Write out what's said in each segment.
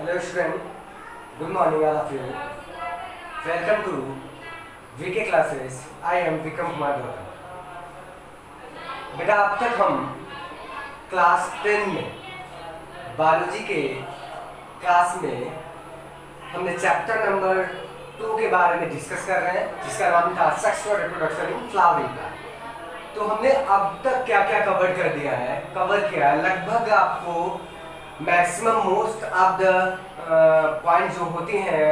Hello student, good morning all of you. Welcome to VK classes. I am Vikram Kumar Gautam. बेटा अब तक हम class 10 में biology के क्लास में हमने चैप्टर नंबर 2 के बारे में डिस्कस कर रहे हैं, जिसका नाम था sexual reproduction in flowering plant. तो हमने अब तक क्या क्या कवर किया है लगभग आपको maximum most of the point जो होती हैं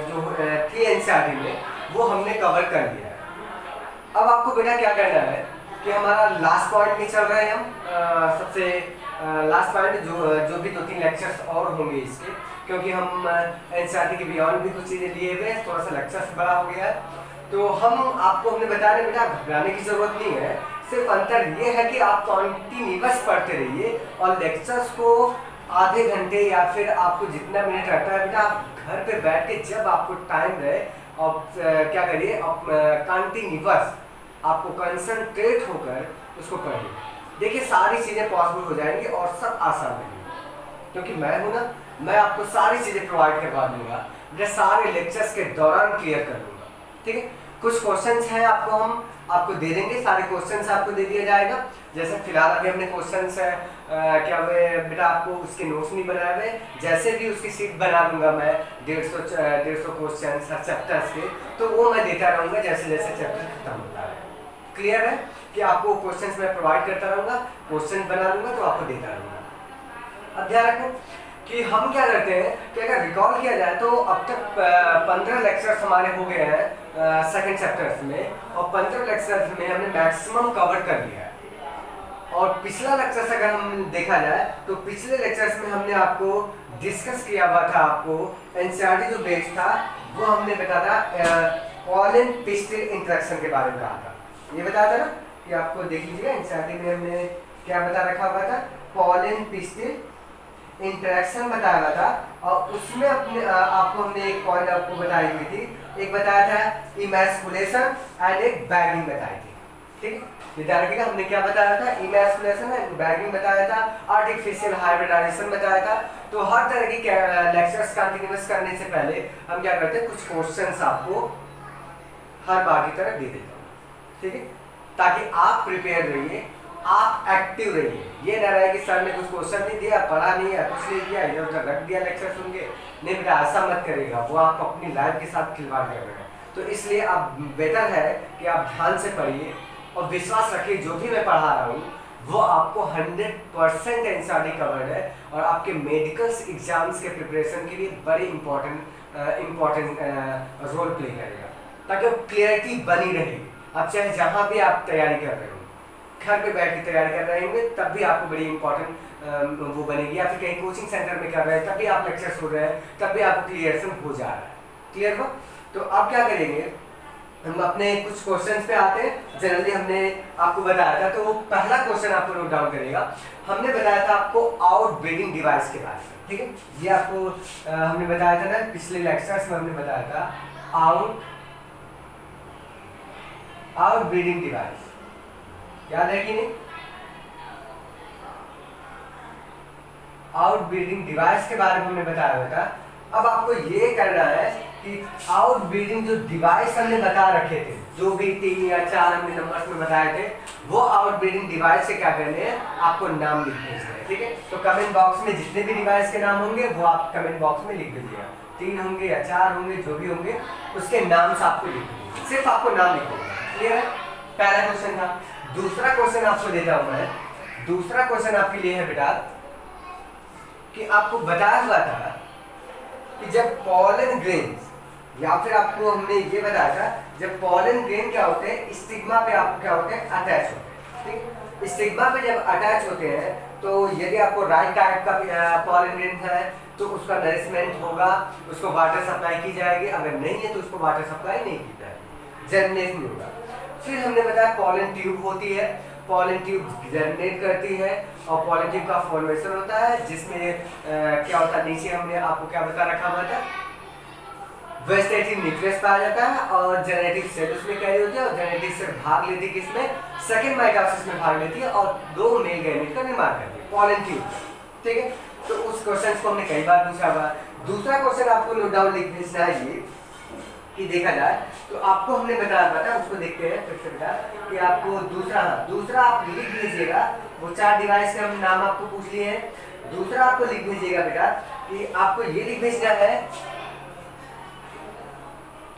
जो थी एनसीईआरटी में, वो हमने कवर कर लिया है। अब आपको बेटा क्या करना है कि हमारा लास्ट पॉइंट में चल रहे हैं हम सबसे लास्ट पॉइंट जो भी 2-3 लेक्चर्स और होंगे इसके, क्योंकि हम एनसीईआरटी के बियॉन्ड भी कुछ चीज़ें लिए हुए हैं, थोड़ा सा लेक्चर्स बड़ा हो गया है। तो हमने बता रहे बेटा घबराने की जरूरत नहीं है, सिर्फ अंतर ये है कि आप कॉन्टिन्यूअस पढ़ते रहिए और लेक्चर्स को आधे घंटे या फिर आपको जितना मिनट रहता है बेटा आप घर पे बैठ के जब आपको टाइम रहे और क्या करिए आप कंटिन्यूअस आपको कंसंट्रेट होकर उसको पढ़िए। देखिए सारी चीज़ें पॉसिबल हो जाएंगी और सब आसान रहेंगी, क्योंकि मैं हूँ ना, मैं आपको सारी चीज़ें प्रोवाइड करवा दूंगा, मैं सारे लेक्चर्स के दौरान क्लियर कर दूंगा। ठीक है, कुछ क्वेश्चंस हैं आपको दे देंगे, सारे क्वेश्चंस आपको दे दिया जाएगा। जैसे फिलहाल अभी हमने क्वेश्चंस क्या हुए बेटा आपको उसके नोट्स नहीं बनाए हुए, जैसे भी उसकी शीट बना दूंगा मैं 150 क्वेश्चन हर चैप्टर्स के, तो वो मैं देता रहूँगा जैसे जैसे चैप्टर खत्म होता है। क्लियर है कि आपको क्वेश्चंस मैं प्रोवाइड करता रहूँगा, क्वेश्चन बना दूंगा तो आपको देता रहूँगा। अब ध्यान रखो कि हम क्या करते हैं कि अगर रिकॉल किया जाए तो अब तक 15 लेक्चर्स हमारे हो गए हैं सेकंड चैप्टर्स में, और 15 लेक्चर्स में हमने मैक्सिमम कवर कर लिया है। और पिछला लेक्चर्स अगर हम देखा जाए तो पिछले लेक्चर्स में हमने आपको डिस्कस किया हुआ था, आपको एनसीईआरटी जो बेस था वो हमने बताया था पॉलन पिस्टिल इंटरेक्शन के बारे में कहा था। ये बताया था ना कि आपको देख लीजिएगा एनसीईआरटी में हमने क्या बता रखा हुआ था, पॉलन पिस्टिल इंटरेक्शन बताया हुआ था, और उसमें आपको हमने एक पॉइंट आपको बताई हुई थी, एक बताया था इमैस्कुलेशन एंड एक बैगिंग बताई थी। ठीक है, ध्यान रखिएगा हमने क्या बताया था, इमैस्कुलेशन एंड बैगिंग बताया था, आर्टिफिशियल हाइब्रिडाइजेशन बताया था। तो हर तरह की लेक्चर्स कंटिन्यूअस करने से पहले हम क्या करते हैं, कुछ क्वेश्चंस आपको हर बार की तरह दे देता हूँ। ठीक है, ताकि आप प्रिपेयर रहिए, आप एक्टिव रहिए। ये ना रहे कि सर ने कुछ क्वेश्चन नहीं दिया, पढ़ा नहीं है, कुछ नहीं दिया, इधर उधर रख दिया लेक्चर सुन के। नहीं बेटा ऐसा मत करिएगा, वो आप अपनी लाइफ के साथ खिलवाड़ कर रहे हैं। तो इसलिए आप बेटर है कि आप ध्यान से पढ़िए और विश्वास रखिए जो भी मैं पढ़ा रहा हूँ वो आपको 100% एनसीईआरटी कवर्ड है, और आपके मेडिकल्स एग्जाम्स के प्रिपरेशन के लिए बड़ी इम्पोर्टेंट रोल प्ले करेगा, ताकि वो क्लियरिटी बनी रहेगी। अब चाहे जहाँ भी आप तैयारी कर रहे हो, घर पे बैठ के तैयारी कर रहे होंगे तब भी आपको बड़ी इंपॉर्टेंट वो बनेगी, या फिर कहीं कोचिंग सेंटर में कर रहे हैं तब भी आप लेक्चर सुन रहे हैं, तब भी आपको क्लियरेशन हो जा रहा है। क्लियर हो? तो अब क्या करेंगे, हम अपने कुछ क्वेश्चंस पे आते हैं। जनरली हमने आपको बताया था, तो वो पहला क्वेश्चन आपको नोट डाउन करेगा। हमने बताया था आपको आउट ब्रीडिंग डिवाइस के बारे में। ठीक है, ये आपको हमने बताया था ना पिछले लेक्चर्स में, हमने बताया था आउट ब्रीडिंग डिवाइस, याद है कि नहीं? आउट ब्रीडिंग डिवाइस के बारे में हमने बताया हुआ था। अब आपको ये करना है कि आउट ब्रीडिंग जो डिवाइस हमने बता रखे थे, जो भी 3 या 4 हमने नंबर्स में बताए थे, वो आउट ब्रीडिंग डिवाइस से क्या करने हैं, आपको नाम लिख दीजिए। ठीक है, तो कमेंट बॉक्स में जितने भी डिवाइस के नाम होंगे वो आप कमेंट बॉक्स में लिख दीजिएगा। 3 होंगे या 4 होंगे, जो भी होंगे उसके नाम से आपको लिख दीजिए, सिर्फ आपको नाम लिख दीजिए। क्लियर है? पहला क्वेश्चन था। दूसरा क्वेश्चन आपको देता हूं मैं। दूसरा क्वेश्चन आपके लिए है बेटा कि आपको बताया हुआ था कि जब पॉलन ग्रेन्स, या फिर आपको हमने ये बताया था जब पॉलन ग्रेन क्या होते हैं, स्टिग्मा पे आपको क्या होते हैं, अटैच होते हैं। ठीक, स्टिग्मा पे जब अटैच होते हैं तो यदि आपको राइट टाइप का पॉलन ग्रेन है तो उसका नरिशमेंट होगा, उसको वाटर सप्लाई की जाएगी, अगर नहीं है तो उसको वाटर सप्लाई नहीं की जाएगी, जर्मिनेट नहीं होगा। फिर हमने बताया पॉलन ट्यूब होती है, पॉलन ट्यूब जर्मिनेट करती है, और पॉलन ट्यूब का फॉर्मेशन होता है जिसमें क्या होता है, नीचे हमने आपको क्या बता रखा हुआ था, वेजिटेटिव न्यूक्लियस पाया जाता है, और जेनेटिक सेल उसमें कैरी होती है, और जेनेटिक सेल भाग लेती है किसमें, सेकंड माइटोसिस में भाग लेती है, और 2 मेल गैमेट का निर्माण करती है, पॉलन ट्यूब। ठीक है, तो उस क्वेश्चन को हमने कई बार पूछा हुआ। दूसरा क्वेश्चन आपको नोट डाउन लिख भेजना है ये कि देखा जाए तो आपको हमने बताया था, उसको देखते हैं फिर से बेटा कि आपको दूसरा आप लिख भेजिएगा। वो 4 डिवाइस के हम नाम आपको पूछ लिए हैं। दूसरा आपको लिख भेजिएगा बेटा कि आपको ये लिख भेजना है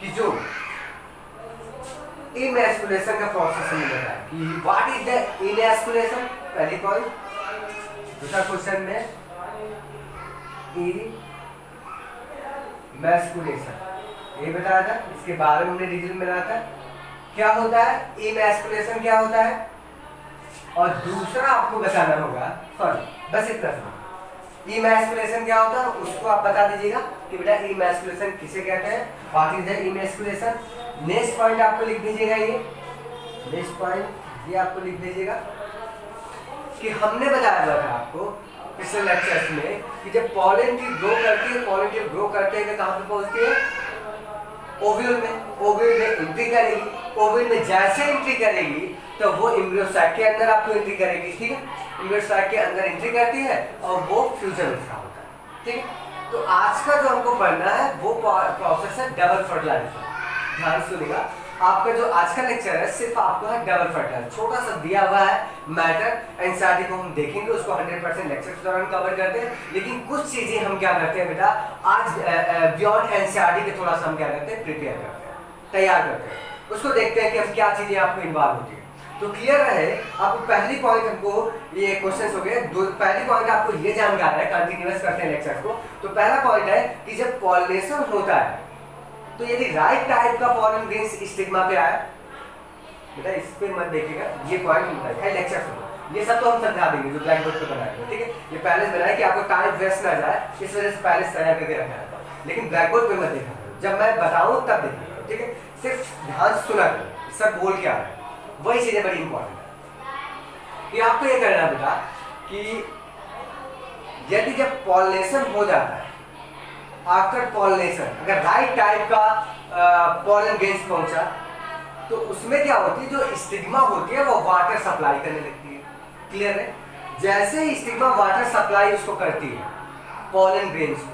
कि जो इमैस्कुलेशन का प्रोसेस हमने बताया कि व्हाट इज द इमैस्कुलेशन, पहली पॉइंट। दूसरा क्वेश्चन में इमैस्कुलेशन ये बताया था, इसके बारे में हमने डिटेल में बताया था क्या होता है इमैस्कुलेशन, क्या होता है। और दूसरा आपको बताना होगा फर्क, बस इतना सा। इमैस्कुलेशन क्या होता है उसको आप बता दीजिएगा कि बेटा इमैस्कुलेशन किसे कहते हैं, what is the emasculation. Next point आपको लिख दीजिएगा, ये नेक्स्ट पॉइंट ये आपको लिख दीजिएगा कि हमने बताया था आपको पिछले लेक्चर्स में कि जब पॉलन ट्यूब ग्रो करती है, पॉलन ट्यूब ग्रो करते हैं कहां पे पहुंचती है, ओव्यूल में। ओव्यूल में एंट्री करेगी, ओव्यूल में जैसे एंट्री करेगी तो वो एम्ब्रियो साइक के अंदर आपको एंट्री करेगी, ठीक है। एम्ब्रियो साइक के अंदर एंट्री करती है और वो फ्यूजन उसका होता है, ठीक है। तो आज का जो हमको पढ़ना है वो प्रोसेस है डबल फर्टिलाइजेशन। ध्यान सुनिएगा, आपका जो आज का लेक्चर है सिर्फ आपको है डबल फर्टिलाइजेशन, छोटा सा दिया हुआ है मैटर। एनसीईआरटी को हम देखेंगे, उसको 100% लेक्चर के दौरान कवर करते हैं, लेकिन कुछ चीजें हम क्या करते हैं बेटा आज बियॉन्ड एनसीईआरटी के थोड़ा सा हम क्या करते हैं प्रिपेयर करते हैं, तैयार करते हैं। उसको देखते हैं कि हम क्या चीजें आपको इन्वॉल्व होती है। तो क्लियर रहे आपको पहली पॉइंट, हमको ये क्वेश्चन हो गए। पहली पॉइंट आपको ये जानकार है, कंटिन्यूअस करते हैं लेक्चर को। तो पहला पॉइंट है कि जब पॉलिनेशन होता है तो यदि राइट टाइप का पॉलन ग्रेन्स स्टिग्मा पे आया, बेटा इस पे मत देखिएगा, ये पॉइंट है लेक्चर सुनो, ये सब तो हम समझा देंगे जो ब्लैक बोर्ड पे बनाएंगे, ठीक है। ये पहले से बनाया कि आपको टाइम वेस्ट ना जाए, इस वजह से पहले से तैयार करके रखा है, लेकिन ब्लैक बोर्ड पे मत देखा करो, जब मैं बताऊं तब देखिएगा, ठीक है। सिर्फ ध्यान सुना करो सब बोल के आ रहा है, वही चीजें बड़ी इंपॉर्टेंट है कि आपको ये करना बेटा कि यदि जब पॉलिनेशन हो जाता है, आफ्टर पॉलिनेशन अगर राइट टाइप का पॉलन ग्रेन्स पहुंचा तो उसमें क्या होती है, जो स्टिग्मा होती है वो वाटर सप्लाई करने लगती है, क्लियर है। जैसे ही स्टिग्मा वाटर सप्लाई उसको करती है पॉलन ग्रेन्स को,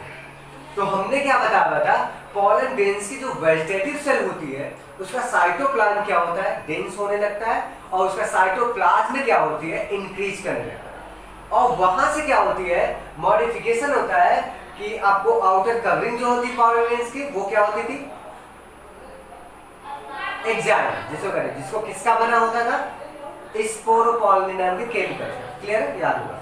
तो हमने क्या बताया था, पॉलन ग्रेन्स की जो वेजिटेटिव सेल होती है उसका साइटोप्लाज्म क्या होता है, डेंस होने लगता है, और उसका साइटोप्लाज्म में क्या होती है, इंक्रीज करने लगता है। और वहां से क्या होती है, मॉडिफिकेशन होता है कि आपको आउटर कवरिंग जो होती पॉलन ग्रेन्स की वो क्या होती थी, एग्जाइम जिसको किसका बना होता था, स्पोरोपॉलिन नाम के केमिकल, क्लियर है, याद होगा।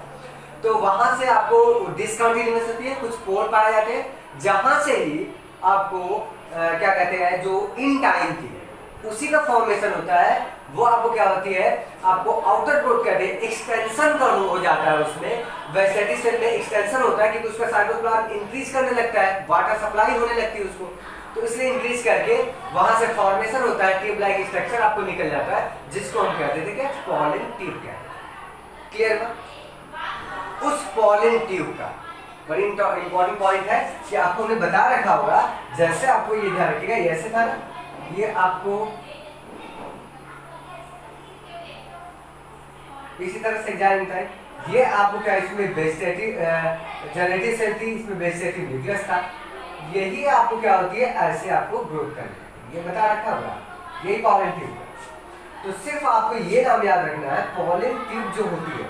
तो वहां से आपको डिसकंटिन्यूअस होती है, कुछ पोर पाए जाते हैं, जहां से ही आपको क्या कहते हैं जो इन टाइम थी उसी का फॉर्मेशन होता है, वो आपको क्या होती है, आपको आउटर ग्रोथ कहते हैं, एक्सटेंशन का हो जाता है उसमें, वेजिटेटिव सेल में एक्सटेंशन होता है क्योंकि उसका साइटोप्लाज्म इंक्रीज करने लगता है, वाटर सप्लाई होने लगती है उसको, तो इसलिए इंक्रीज करके वहां से फॉर्मेशन होता है, ट्यूब लाइक स्ट्रक्चर आपको निकल जाता है, जिसको हम कहते थे क्या, पॉलन ट्यूब कहते हैं, क्लियर है। उस पॉलन ट्यूब का बड़ी इंपॉर्टेंट पॉइंट है कि आपको हमने बता रखा होगा, जैसे आपको ये ध्यान रखिएगा, ये ऐसे था ना, ये आपको इसी तरह से एग्जाम था, ये आपको क्या, इसमें वेजिटेटिव जनरेटिव सेल थी, इसमें वेजिटेटिव न्यूक्लियस था, यही आपको क्या होती है, ऐसे आपको ग्रोथ करनी है, ये बता रखा होगा, यही पॉलन ट्यूब है। तो सिर्फ आपको ये नाम याद रखना है, पॉलन ट्यूब जो होती है,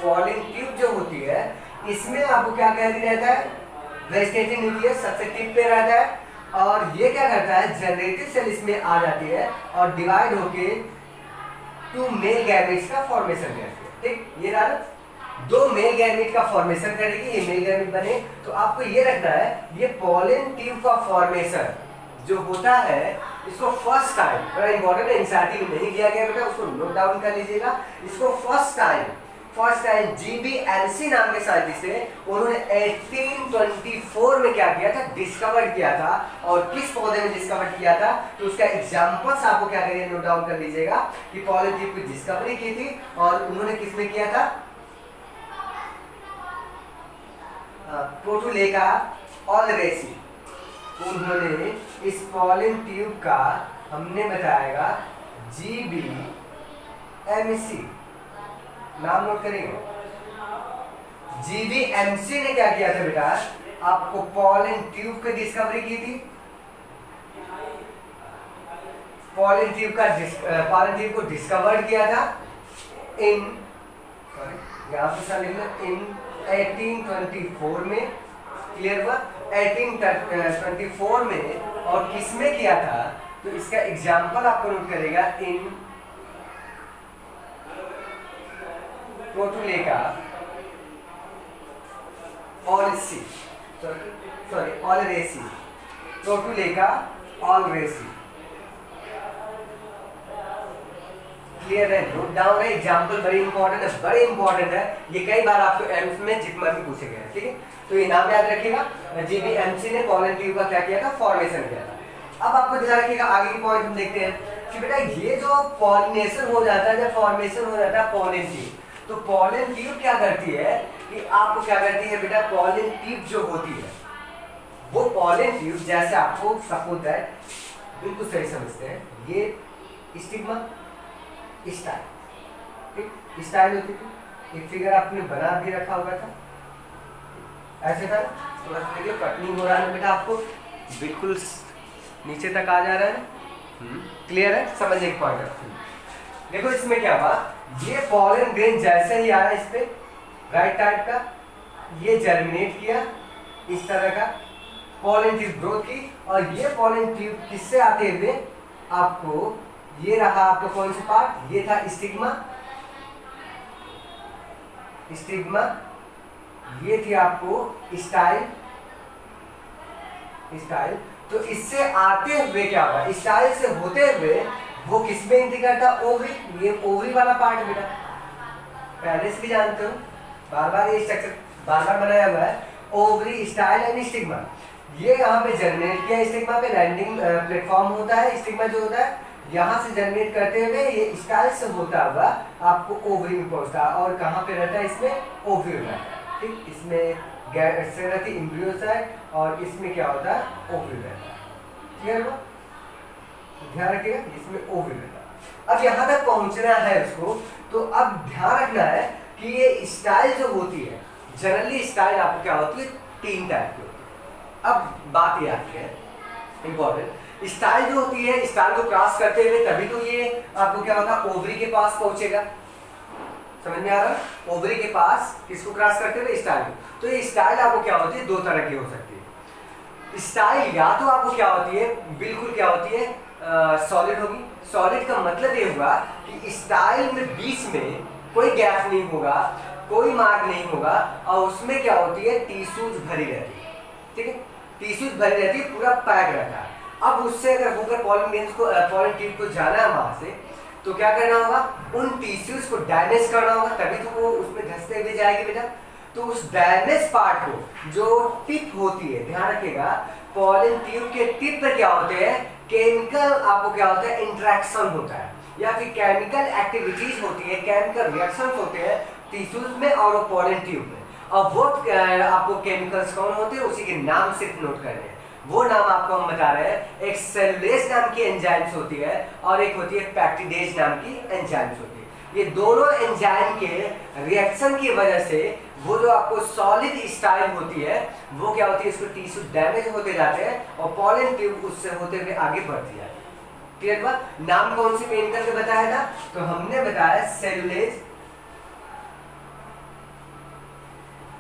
पॉलन ट्यूब जो होती है इसमें आपको क्या कहती रहता है, वेजिटेटिव न्यूक्लियस सबसे टिप पे रहता है, और ये क्या करता है, जनरेटिव सेल इसमें आ जाती है और डिवाइड होके 2 मेल गैमेट्स का फॉर्मेशन करती है, ठीक। ये रहा 2 मेल गैमेट का फॉर्मेशन करेगी, ये मेल गैमेट बने, तो आपको ये रखना है, ये पॉलन ट्यूब का फॉर्मेशन जो होता है इसको फर्स्ट टाइम, बड़ा इंपॉर्टेंट है, एनसीईआरटी में नहीं दिया गया बेटा, उसको नोट डाउन कर लीजिएगा। इसको फर्स्ट टाइम GBNC नाम के साइंटिस्ट थे, उन्होंने 1824 में क्या किया था, डिस्कवर किया था, और किस पौधे में डिस्कवर किया था, तो उसका एग्जांपल्स आपको क्या करिए, नोट डाउन कर लीजिएगा कि पॉलन ट्यूब की डिस्कवरी की थी, और उन्होंने किसमें किया था, प्रोटुलेका ऑलरेसी, उन्होंने इस पॉलन ट्यूब का हमने बताएगा GBNC नाम नोट करेंगे, जीवीएमसी ने क्या किया था बेटा, आपको पॉलन ट्यूब की डिस्कवरी की थी। पॉलन ट्यूब को डिस्कवर किया था इन, सॉरी यहाँ पे सर लिख लो, इन 1824 में। क्लियर हुआ? 1824 में। और किसमें किया था, तो इसका एग्जाम्पल आपको नोट करेगा इन प्रोटुलेका ऑलरेसी, सॉरी ऑलरेसी, प्रोटुलेका ऑलरेसी। क्लियर है? नोट डाउन है, एग्जाम्पल बड़े इंपॉर्टेंट है, बड़े इंपॉर्टेंट है ये, कई बार आपको एम्स में जितना भी पूछे गए। ठीक है, तो ये नाम याद रखिएगा। जीवीएमसी ने पॉलन ट्यूब का क्या किया था, फॉर्मेशन किया था। अब आपको ध्यान रखिएगा, आगे की पॉइंट हम देखते हैं कि बेटा ये जो पॉलिनेशन हो जाता है, जब फॉर्मेशन हो जाता है पॉलन ट्यूब, तो पॉलन ट्यूब क्या करती है कि आपको क्या करती है बेटा, पॉलन ट्यूब जो होती है वो पॉलन ट्यूब, जैसे आपको सपोज दैट, बिल्कुल सही समझते हैं, ये स्टिग्मा स्टाइल, ठीक स्टाइल होती थी। एक फिगर आपने बना भी रखा होगा था, ऐसे था। थोड़ा सा देखिए कटनिंग हो रहा है बेटा, आपको बिल्कुल नीचे तक आ जा रहा है। क्लियर है? समझने की पॉइंट है। देखो इसमें क्या हुआ, ये पॉलन ग्रेन जैसे ही आया इस पे राइट टाइप का, ये जर्मिनेट किया इस तरह का, पॉलन ट्यूब ग्रोथ की, और ये पॉलन ट्यूब किससे आते हुए आपको, ये रहा आपका कौन सा पार्ट, ये था स्टिग्मा, स्टिग्मा, ये थी आपको स्टाइल, स्टाइल। तो इससे आते हुए क्या होगा, स्टाइल से होते हुए वो किसमें एंट्री करता, ओवरी। ये ओवरी वाला पार्ट बेटा पहले से भी जानते हो, बार बार ये स्ट्रक्चर बार बार बनाया हुआ है, ओवरी, स्टाइल एंड स्टिग्मा। ये यहाँ पे जनरेट किया, स्टिग्मा पे लैंडिंग प्लेटफॉर्म होता है, स्टिग्मा जो होता है यहाँ से जनरेट करते हुए ये स्टाइल से होता हुआ आपको ओवरी में पहुंचता है, और कहाँ पे रहता है, इसमें ओवरी रहता है। ठीक, इसमें रहती एम्ब्रियो साइड, और इसमें क्या होता है, ओवरी रहता है। क्लियर हुआ? ध्यान रखिएगा, इसमें ओवरी रहता है। अब यहाँ तक पहुंचना है उसको, तो अब ध्यान रखना है कि ये स्टाइल जो होती है, जनरली स्टाइल आपको क्या होती है, 3 टाइप की होती है। अब बात ये आती है इंपॉर्टेंट, स्टाइल जो होती है, स्टाइल को क्रॉस करते हुए तभी तो ये आपको क्या होगा, ओवरी के पास पहुंचेगा। समझ में आ रहा है? ओवरी के पास किसको क्रॉस करते हुए, स्टाइल को। तो ये स्टाइल आपको क्या होती है, 2 तरह की हो सकती है। स्टाइल या तो आपको क्या होती है, बिल्कुल क्या होती है, सॉलिड होगी। सॉलिड का मतलब ये हुआ कि स्टाइल में बीच में कोई गैप नहीं होगा, कोई मार्ग नहीं होगा, और उसमें क्या होती है, टिश्यूज भरी रहती है। ठीक है, टिश्यूज भरी रहती है, पूरा पैक रहता है। अब उससे अगर होकर पॉलन ग्रेन्स को, पॉलन ट्यूब को जाना है वहां से, तो क्या करना होगा, उन टिश्यूज को डैमेज करना होगा, तभी तो वो उसमें धंसते हुए जाएगी बेटा। तो उस डैमेज पार्ट को, जो टिप होती है, ध्यान रखिएगा, पॉलन ट्यूब के टिप पर क्या होते हैं, केमिकल आपको क्या होता है, इंटरेक्शन होता है, या फिर केमिकल एक्टिविटीज होती है, केमिकल रिएक्शन होते हैं टिश्यूज में और पॉलन ट्यूब में। अब वो आपको केमिकल्स कौन होते हैं, उसी के नाम सिर्फ नोट करने हैं। वो नाम आपको हम बता रहे हैं, एक सेलुलेज नाम की एंजाइम्स होती है, और एक होती है पैक्टिडेज नाम की एंजाइम्स होती है। ये दोनों एंजाइम के रिएक्शन की वजह से वो जो आपको सॉलिड स्टाइल होती है, वो क्या होती है, इसको टिश्यू डैमेज होते जाते हैं, और पॉलन ट्यूब उससे होते हुए आगे बढ़ती जाती है। क्लियर हुआ? नाम कौन सी केमिकल के बताया था, तो हमने बताया सेलुलेज,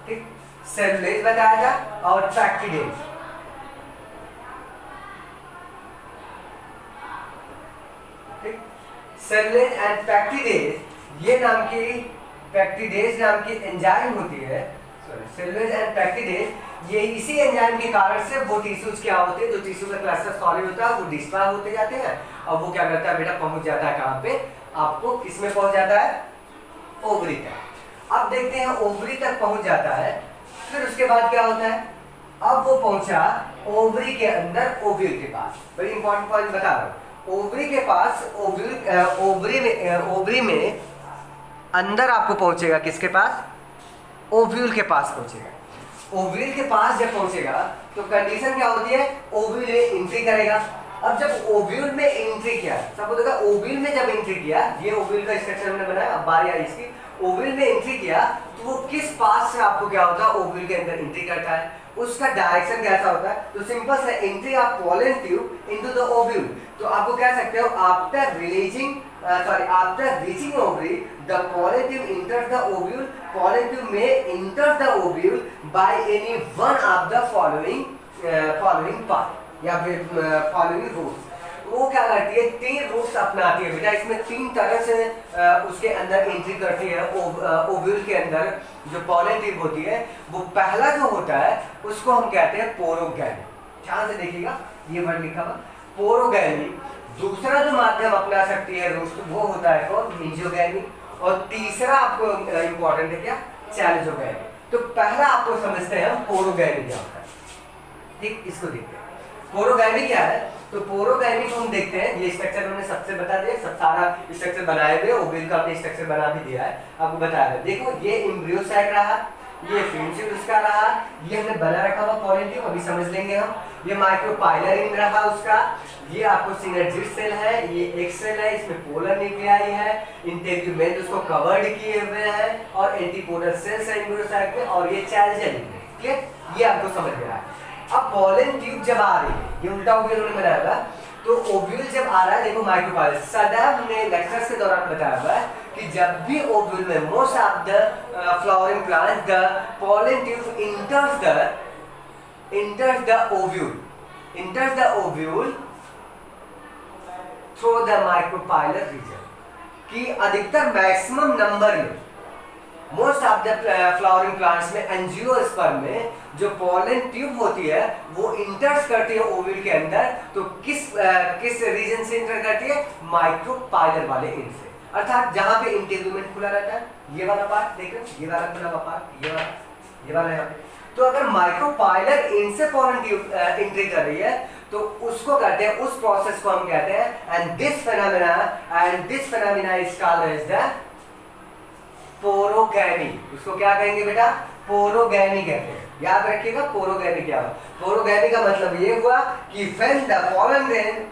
ठीक, सेलुलेज बताया था, और पैक्टिडेज। सेलुलेज एंड पैक्टिडेज, ये नाम की पैक्टिडेज नाम की एंजाइम होती है, सॉरी सेलुलेज एंड पैक्टिडेज, ये इसी एंजाइम के कारण से वो टिश्यूज क्या होते हैं, जो टिश्यू का क्लस्टर सॉलिड होता है वो डिस्ट्रॉय होते जाते हैं, और वो क्या करता है बेटा, पहुंच जाता है कहाँ पे, आपको किसमें पहुंच जाता है, ओवरी तक। अब देखते हैं ओवरी तक पहुंच जाता है, फिर उसके बाद क्या होता है, अब वो पहुंचा ओवरी के अंदर, ओव्यूल के पास। बड़ी इंपॉर्टेंट पॉइंट बता रहा हूं, ओवरी के पास, ओवरी में अंदर आपको पहुंचेगा, किसके पास, ओव्यूल के पास पहुंचेगा। ओव्यूल के पास जब पहुंचेगा तो कंडीशन क्या होती है, ओव्यूल में एंट्री करेगा। अब जब ओव्यूल में एंट्री किया, सब देखा, ओव्यूल में जब एंट्री किया, ये ओव्यूल का स्ट्रक्चर हमने बनाया। अब बारी आई इसकी, ओव्यूल में एंट्री किया किया तो वो किस पाथ से आपको क्या होता है ओव्यूल के अंदर एंट्री करता है, उसका डायरेक्शन कैसा होता है। तो सिंपल से entry of pollen tube into the ovule, तो आपको कह सकते हो after reaching ovary the pollen tube enters the ovule, pollen tube may enter the ovule by any one of the following path या फिर following routes। वो क्या करती है, 3 रूट्स अपनाती है बेटा, इसमें 3 तरह से उसके अंदर एंट्री करती है ओव्यूल के अंदर जो पॉलन ट्यूब होती है। वो पहला जो होता है उसको हम कहते हैं पोरोगैमी, ध्यान से देखिएगा ये वर्ड लिखा हुआ पोरोगैमी। दूसरा जो माध्यम अपना सकती है रूट्स वो होता है कौन, मीजोगैमी। और तीसरा आपको इंपॉर्टेंट है क्या, चैल्जोगैमी। तो पहला आपको समझते हैं हम पोरोगैमी क्या होता है, ठीक, इसको देखते हैं पोरोगैमी क्या है। तो पोरोगैमी को हम देखते हैं, ये स्ट्रक्चर हमने सबसे बता दिया, सब सारा स्ट्रक्चर बनाए हुए ओव्यूल का हमने स्ट्रक्चर बना भी दिया है, आपको बताया है। देखो ये एम्ब्रियो साइट रहा, ये फिंचिल उसका रहा, ये हमने बना रखा हुआ पॉलन ट्यूब, अभी समझ लेंगे हम। ये माइक्रोपाइलर रिंग रहा उसका, ये आपको सिनर्जिड सेल है, ये एक सेल है, इसमें पोलर न्यूक्लियाई है, इंटेग्यूमेंट उसको कवर्ड किए हुए हैं और एंटीपोडल सेल्स है एम्ब्रियो साइट में, और ये चैल्जल रिंग है, ठीक, ये आपको समझ में आया। अब पॉलन ट्यूब जब आ रही है, ये उल्टा ओव्यूल हमने बनाया हुआ, तो ओव्यूल जब आ रहा है, देखो माइक्रोपाइलर सदैव हमने लेक्चर्स के दौरान बताया हुआ है कि जब भी ओव्यूल में most of the flowering plant the pollen tube enters the ovule through the micropylar region, कि अधिकतर मैक्सिमम नंबर में most of the flowering plants में एंजियोस्पर्म में जो पॉलन ट्यूब होती है वो इंटर्स करती है ओव्यूल के अंदर। तो किस रीजन से इंटर करती है, माइक्रोपाइलर वाले एंड से, अर्थात जहां पे इंटेग्यूमेंट खुला रहता है, ये वाला पार्ट देख रहे हो, ये वाला खुला हुआ पार्ट, ये वाला यहाँ पे। तो अगर माइक्रोपाइलर एंड से पॉलन ट्यूब एंट्री कर रही है तो उसको कहते हैं, उस प्रोसेस को हम कहते हैं, and this phenomena is called as the porogamy. उसको क्या कहेंगे बेटा, पोरोगैमी कहते हैं, याद रखिएगा पोरोगैमी क्या हुआ। पोरोगैमी का मतलब ये हुआ कि when the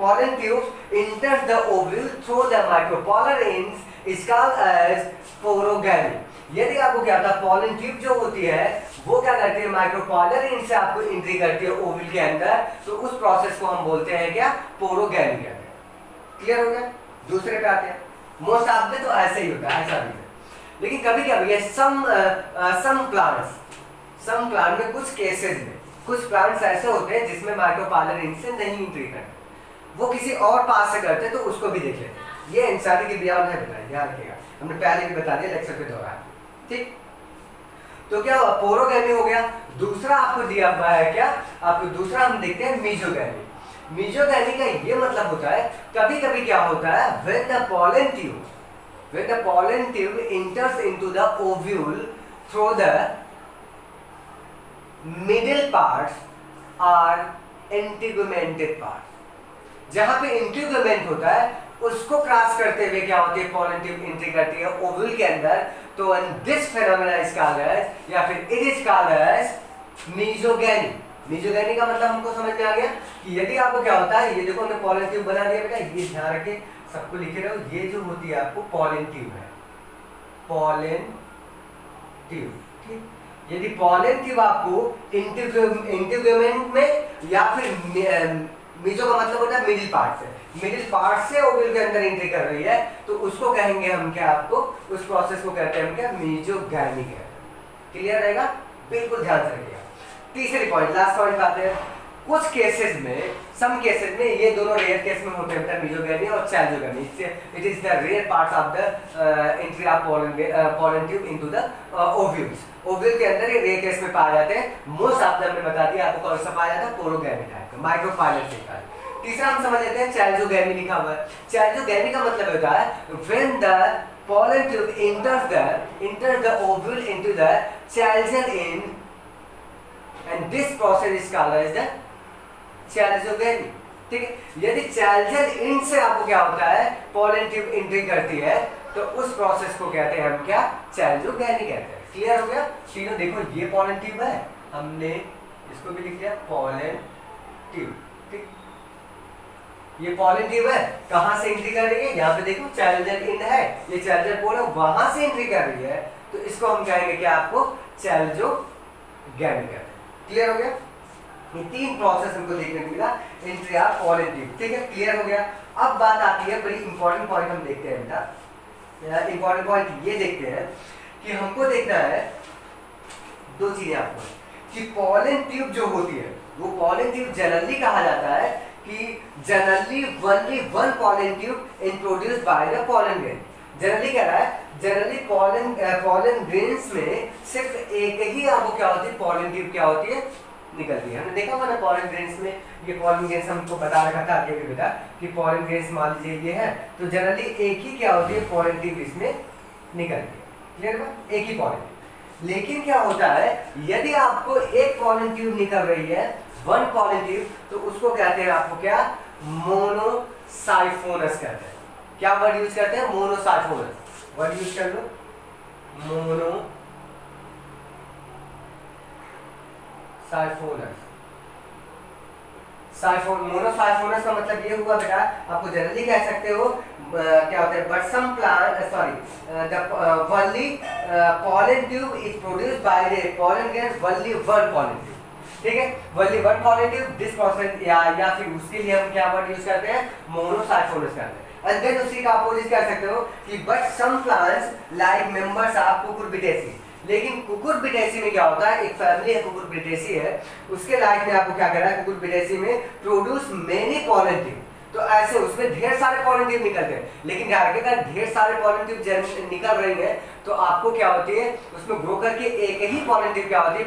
pollen tubes enters the ovule through the micropolar ends is called as porogamy। यदि आपको क्या था, पॉलन ट्यूब जो होती है वो क्या करती है, माइक्रोपोलर एंड से आपको एंट्री करती है ओव्यूल के अंदर, तो उस प्रोसेस को हम बोलते हैं क्या, पोरोगैमी कहते हैं। क्लियर हो गया। दूसरे पे आते हैं, मोस्ट ऑफ द तो ऐसे ही होता है, ऐसा भी है, लेकिन कभी कभी सम प्लांट में कुछ केसेस में कुछ प्लांट्स ऐसे होते हैं जिसमें माइक्रोपाइलर एंड से नहीं एंट्री करते, वो किसी और पास से करते हैं, तो उसको भी देख लेते हैं। ये एनसीईआरटी की बयान है बेटा, याद रखिएगा, हमने पहले भी बता दिया लेक्चर के दौरान, ठीक। तो क्या हुआ, पोरोगैमी हो गया। दूसरा आपको दिया हुआ है क्या, आपको दूसरा हम देखते हैं मीजोगैमी। मीजोगैमी का ये मतलब होता है, कभी कभी क्या होता है, when the pollen tube enters into the ovule through the middle parts or integumented parts, जहां पे इंटीग्यूमेंट होता है उसको क्रॉस करते हुए क्या होती है, पॉलन ट्यूब एंट्री करती है ओव्यूल के अंदर। तो this phenomena is called as, या फिर it is called as mesogamy. Mesogamy का मतलब हमको समझ में आ गया कि यदि आपको क्या होता है, ये देखो हमने पॉलन ट्यूब बना दिया बेटा, ये ध्यान रखे, सबको लिखे रहो, ये जो होती है आपको पॉलन ट्यूब है, पॉलन ट्यूब, ठीक। यदि पॉलन ट्यूब आपको इंटीग्यूमेंट में या फिर मीजो का मतलब होता है मिडिल पार्ट से ओव्यूल के अंदर एंट्री कर रही है, तो उसको कहेंगे हम क्या, आपको उस प्रोसेस को कहते हैं हम क्या, मीजोगैमी कहते हैं। क्लियर रहेगा, बिल्कुल ध्यान से रखिएगा। तीसरी पॉइंट, लास्ट पॉइंट आते हैं। कुछ केसेस में, सम केसेस में, ये दोनों रेयर केस में होते हैं मीजोगैमी और chalazogamy. It is the rare parts of the entry of pollen tube into the ovules. Ovule के अंदर ये रेयर केस में पाए जाते हैं। मोस्ट ऑफ द हमने बता दिया आपको कौन सा पाया जाता है, पोरोगैमी टाइप का, माइक्रोपाइलर से का। तीसरा हम समझ लेते हैं चैल्जोगैमी लिखा हुआ है। चैल्जोगैमी का मतलब होता है when the pollen tube enters the ovule into the chaldral end, and this process is called as the चैल्जोगैमी, ठीक है। यदि चैल्जल एंड से आपको क्या होता है, पॉलन ट्यूब एंट्री करती है, तो उस प्रोसेस को कहते हैं हम क्या, चैल्जोगैमी कहते हैं। क्लियर हो गया तीनों। देखो ये पॉलन ट्यूब है, हमने इसको भी लिख लिया पॉलन ट्यूब, ठीक। ये पॉलन ट्यूब है, कहां से एंट्री कर रही है, यहाँ पे देखो चैल्जल एंड है, ये चैल्जल पोल है, वहां से एंट्री कर रही है। तो इसको हम कहेंगे क्या आपको चैल्जोगैमी कहते हैं। क्लियर हो गया? ये 3 प्रोसेस हमको देखने को मिला एंट्री ऑफ पॉलन ट्यूब। ठीक है, क्लियर हो गया? अब बात आती है बड़ी इंपॉर्टेंट पॉइंट हम देखते हैं बेटा। इंपॉर्टेंट पॉइंट ये देखते हैं कि हमको देखना है 2 चीजें आपको कि पॉलन ट्यूब जो होती है वो पॉलन ट्यूब जनरली कहा जाता है कि generally only one pollen tube introduced by the pollen grain. Generally कह रहा है जनरली पॉलन ग्रेन्स में सिर्फ एक ही आपको क्या होती है पॉलन ट्यूब क्या होती है निकलती है। हमने देखा हुआ ना पॉलन ग्रेन्स में, ये पॉलन ग्रेन्स हमको बता रखा था आगे भी बेटा कि पॉलन ग्रेन्स मान लीजिए ये है तो जनरली एक ही क्या होती है पॉलन ट्यूब इसमें निकलती है। क्लियर है? एक ही पॉलन। लेकिन क्या होता है यदि आपको एक पॉलन ट्यूब निकल रही है वन पॉलन ट्यूब तो उसको कहते हैं आपको क्या मोनोसाइफोनस कहते हैं। क्या वर्ड यूज करते हैं? मोनोसाइफोनस। वर्ड यूज कर लो मोनोसाइफोनस। मोनोसाइफोनस का मतलब ये हुआ बेटा आपको जनरली कह सकते हो क्या होता है but some plant sorry the only pollen tube is produced by the pollen grain only one pollen tube. ठीक है, only one pollen tube this process या फिर उसके लिए हम क्या वर्ड यूज करते हैं मोनोसाइफोनस करते हैं। एंड देन उसी का अपोजिट कह सकते हो कि but some plants like members of cucurbitaceae. लेकिन कुकुरबिटेसी में क्या होता है एक फैमिली है कुकुरबिटेसी है उसके लाइक में आपको क्या कर रहा है कुकुरबिटेसी में प्रोड्यूस मेनी पॉलन ट्यूब। तो ऐसे उसमें ढेर सारे पॉलन ट्यूब निकलते हैं। लेकिन ध्यान रखिएगा ढेर सारे पॉलन ट्यूब निकल रही है तो आपको क्या होती है उसमें ग्रो करके एक ही पॉलन ट्यूब क्या होती है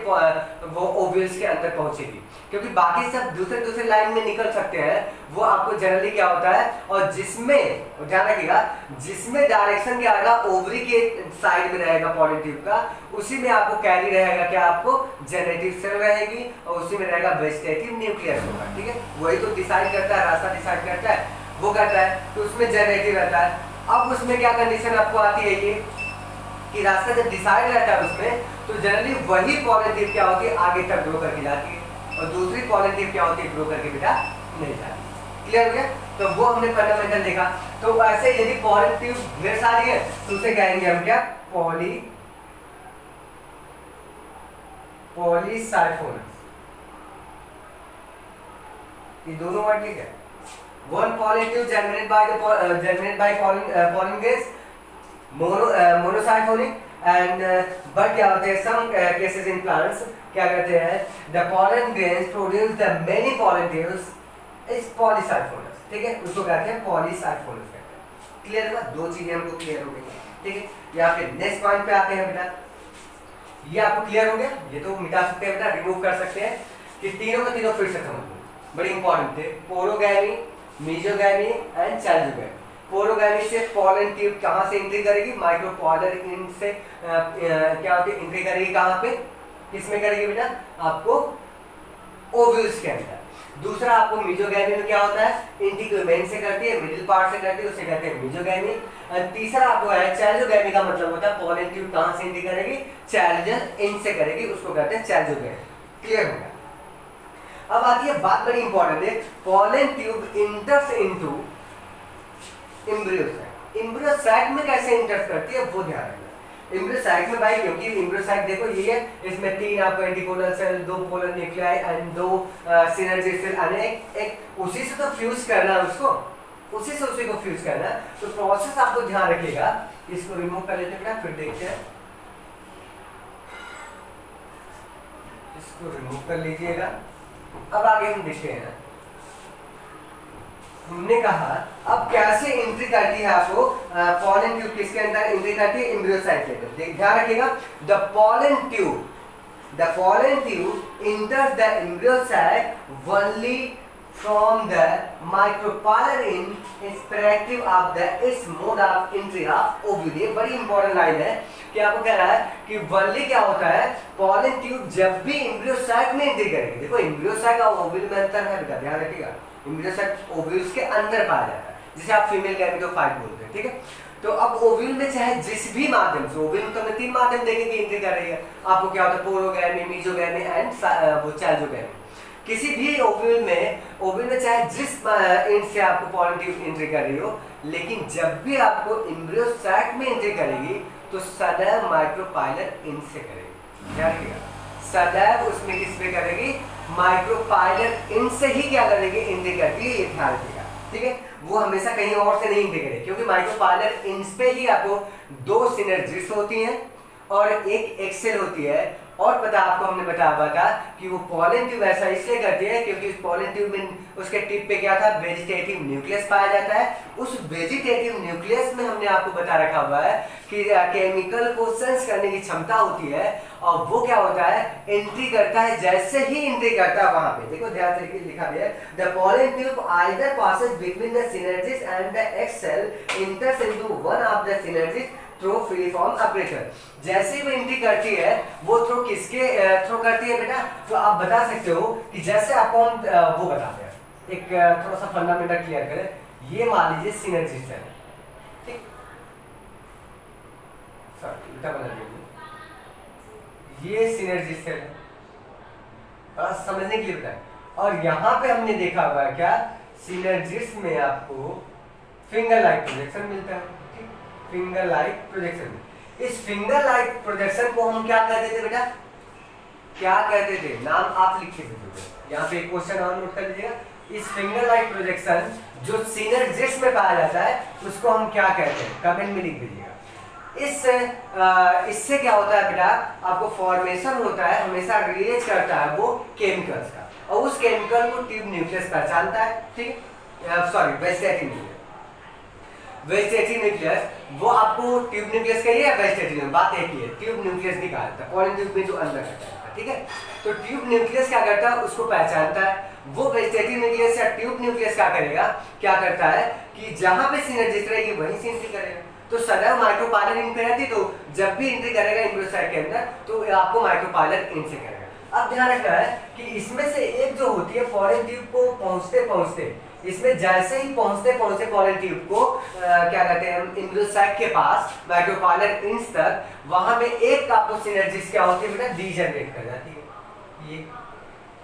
वो ओव्यूल्स के अंदर पहुंचेगी क्योंकि बाकी सब दूसरे लाइन में निकल सकते हैं। वो आपको जनरली क्या होता है और जिसमें ध्यान रखिएगा जिसमें डायरेक्शन क्या आएगा ओवरी के साइड में रहेगा पॉलन ट्यूब का उसी में आपको कैरी रहेगा क्या आपको जेनेटिव सेल रहेगी और उसी में रहेगा वेजिटेटिव न्यूक्लियस होगा। ठीक है, वही तो डिसाइड करता है रास्ता डिसाइड करता है वो करता है तो उसमें जेनेटिव रहता है। अब उसमें क्या कंडीशन आपको आती है ये कि रास्ता जब डिसाइड रहता है उसमें तो जनरली वही पॉलन ट्यूब क्या होती है आगे तक ग्रो करके जाती है और दूसरी पॉलन ट्यूब क्या होती है ग्रो करके बेटा नहीं जाती। क्लियर हो गया? तो वो हमने फंडामेंटल देखा। तो ऐसे यदि पॉलन ट्यूब ढेर सारी है तो उसे कहेंगे हम क्या पॉलीसाइफोनस। ये दोनों वर्ड ठीक है। One pollen tube generated by pollen grains monosiphonic and but क्या होते हैं सम केसेस इन प्लांट्स क्या कहते हैं the pollen grains produce the many pollen tubes is polysiphonous. ठीक है, उसको कहते हैं पॉलीसाइफोनस कहते हैं। क्लियर है? 2 चीजें हमको क्लियर हो गई। ठीक है, यहाँ पे नेक्स्ट पॉइंट पे आते हैं बेटा। ये आपको क्लियर हो गया? ये तो मिटा सकते हैं बेटा रिमूव कर सकते हैं कि तीनों के तीनों फिर से समझ लो बड़ी इंपॉर्टेंट थे पोरोगैमी मीजोगैमी एंड चैल्जोगैमी। पोरोगैमी से पॉलन ट्यूब कहाँ से एंट्री करेगी माइक्रोपोलर इन से क्या होती है एंट्री करेगी कहाँ पे किसमें करेगी बेटा आपको ओव्यूल्स के अंदर। दूसरा आपको मीजोगैमी में क्या होता है इंटीग्यूमेन से करती है मिडिल पार्ट से करती है उसे कहते हैं मीजोगैमी। और तीसरा आपको है चैल्जोगैमी का मतलब होता है पॉलन ट्यूब कहाँ से एंट्री करेगी चैल्जस इन से करेगी उसको कहते हैं चैल्जोगैमी। क्लियर हो गया? अब आती है बात बड़ी इंपॉर्टेंट है पॉलन ट्यूब इंटर्स इनटू एम्ब्रियोसाइट। एम्ब्रियोसाइट में कैसे इंटर्स करती है वो ध्यान रखना। एम्ब्रियोसाइट में भाई क्योंकि एम्ब्रियोसाइट देखो ये है इसमें 3 आपको antipodal cell 2 polar nuclei and 2 synergid cell यानी एक उसी से तो फ्यूज करना है उसको उसी से उसी को फ्यूज करना है। तो प्रोसेस आपको ध्यान रखिएगा। इसको रिमूव कर लेते हैं फिर देखते हैं। इसको रिमूव कर लीजिएगा। अब आगे हम देखते हैं हमने कहा अब कैसे एंट्री करती है आपको पॉलन ट्यूब किसके अंदर एंट्री करती है एम्ब्रियोसाइट के अंदर। ध्यान रखिएगा the pollen tube enters the embryosac only from the micropolar in irrespective of the its mode of entry of ovule। बड़ी इंपॉर्टेंट लाइन है कि आपको कह रहा है कि वनली क्या होता है पॉलन ट्यूब जब भी एम्ब्रियोसाइट में एंट्री करेगी। देखो एम्ब्रियोसाइट और ओव्यूल में अंतर है बेटा ध्यान रखिएगा। एम्ब्रियोसाइट ओव्यूल्स के अंदर पाया जाता है जिसे आप फीमेल गैमेटोफाइट बोलते हैं। ठीक है, तो अब ओव्यूल में चाहे जिस भी माध्यम से ओव्यूल में तो हमने 3 माध्यम देखे कि एंट्री कर रही है आपको क्या होता है पोरोगैमी मीजोगैमी एंड वो चैल्जोगैमी। किसी भी ओव्यूल में चाहे जिस एंड से आपको पॉलन ट्यूब एंट्री कर रही हो लेकिन जब भी आपको एम्ब्रियोसाइट में एंट्री करेगी तो सदैव माइक्रोपाइलर इन से करेगी। ध्यान रखिएगा, सदैव उसमें किसमें करेगी, माइक्रोपाइलर इन से ही क्या करेगी, एंट्री करती है, ये ध्यान रखिएगा। ठीक है, वो हमेशा कहीं और से नहीं एंट्री करेगी, क्योंकि माइक्रोपाइलर इन पे ही आपको दो सिनर्जीज होती हैं और एक एक्सेल होती है। और पता आपको हमने बताया हुआ था कि वो पॉलन ट्यूब ऐसा इसलिए करती है क्योंकि उस पॉलन ट्यूब में उसके टिप पे क्या था, वेजिटेटिव न्यूक्लियस पाया जाता है। उस वेजिटेटिव न्यूक्लियस में हमने आपको बता रखा हुआ है कि केमिकल को सेंस करने की क्षमता होती है और वो क्या होता है, एंट्री करता है। जैसे ही एंट्री करता है वहां पे देखो ध्यान से लिखा गया है, the pollen tube either passes between the synergids and the egg cell, enters into one of the synergids through filiform apparatus. जैसे ही वो एंट्री करती है वो थ्रू किसके थ्रू करती है बेटा, तो आप बता सकते हो कि जैसे आपको हम वो बताते हैं, एक थोड़ा सा फंडामेंटल क्लियर करें। ये मान लीजिए सिनर्जी सेल, ठीक, सॉरी उल्टा बना दीजिए, ये सिनर्जी सेल है, समझने के लिए बताएं। और यहाँ पे हमने देखा हुआ है क्या, सिनर्जिस में आपको फिंगर लाइक प्रोजेक्शन मिलता है, फिंगर लाइक प्रोजेक्शन। इस फिंगर लाइक प्रोजेक्शन को हम क्या कहते थे बेटा, क्या कहते थे, नाम आप लिख के दीजिए, यहाँ पे एक क्वेश्चन और नोट कर लीजिएगा। इस फिंगर लाइक प्रोजेक्शन जो सिनर्जिस में पाया जाता है उसको हम क्या कहते हैं, कमेंट में लिख दीजिएगा। इससे क्या होता है बेटा, आपको फॉर्मेशन होता है, हमेशा रिलीज करता है वो केमिकल्स का, और उस केमिकल को ट्यूब न्यूक्लियस पहचानता है। ठीक है, sorry vegetative nucleus, vegetative nucleus वो आपको ट्यूब न्यूक्लियस कहिए या वेजिटेटिव, बात एक ही है, ट्यूब न्यूक्लियस भी कहा जाता है, पॉलन ट्यूब में जो अंदर रहता है। ठीक है, तो ट्यूब न्यूक्लियस क्या करता है, उसको पहचानता है। वो वेजिटेटिव न्यूक्लियस या ट्यूब न्यूक्लियस क्या करेगा, क्या करता है कि जहां पे सिनर्जिस रहेगी वहीं से एंट्री करेगा। तो सदैव माइक्रोपाइलर इन पे रहती, तो जब भी एंट्री करेगा एम्ब्रियोसाइट के अंदर तो आपको माइक्रोपाइलर इन से करेगा। अब ध्यान रखना है कि इसमें से एक जो होती है पॉलन ट्यूब को पहुंचते पहुंचते, इसमें जैसे ही पहुंचते पहुंचते पॉलन ट्यूब को क्या कहते हैं, एम्ब्रियोसाइट के पास माइक्रोपाइलर इंस तक, वहां पे एक आपको सिनर्जिस क्या होती है बेटा, डीजनरेट कर जाती है। ये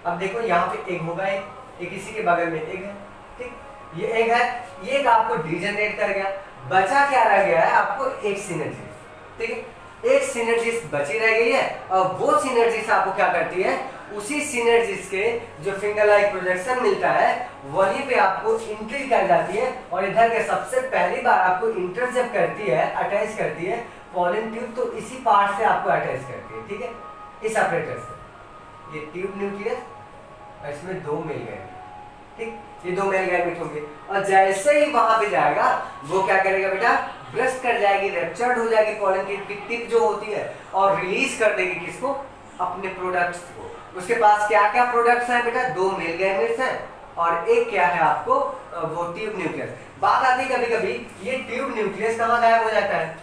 अब देखो यहाँ पे एक होगा, एक इसी के बगल में एक है, ठीक, ये एक है, ये एक आपको डीजनरेट कर गया, बचा क्या रह गया है आपको, एक सिनर्जिस। ठीक है, एक सिनर्जिस बची रह गई है, और वो सिनर्जिस आपको क्या करती है, उसी सिनर्जिस के जो फिंगर लाइक प्रोजेक्शन मिलता है वहीं पे आपको एंट्री कर जाती है। और इधर के सबसे पहली बार आपको इंटर जब करती है, अटैच करती है पॉलन ट्यूब, तो इसी पार्ट से आपको अटैच करती है। ठीक है, इस ऑपरेटर से, ये ट्यूब न्यूक्लियस और इसमें दो मेल गैमेट, ठीक, ये दो मेल गैमेट होंगे, और जैसे ही वहां पे जाएगा वो क्या करेगा बेटा, ब्रस्ट कर जाएगी, रैप्चर्ड हो जाएगी पॉलन ट्यूब की टिप जो होती है, और रिलीज कर देगी किसको, अपने प्रोडक्ट्स को। उसके पास क्या क्या प्रोडक्ट्स हैं बेटा, दो मेल गैमेट्स हैं और एक क्या है आपको, वो ट्यूब न्यूक्लियस। बात आती है कभी कभी ये ट्यूब न्यूक्लियस कहाँ गायब हो जाता है,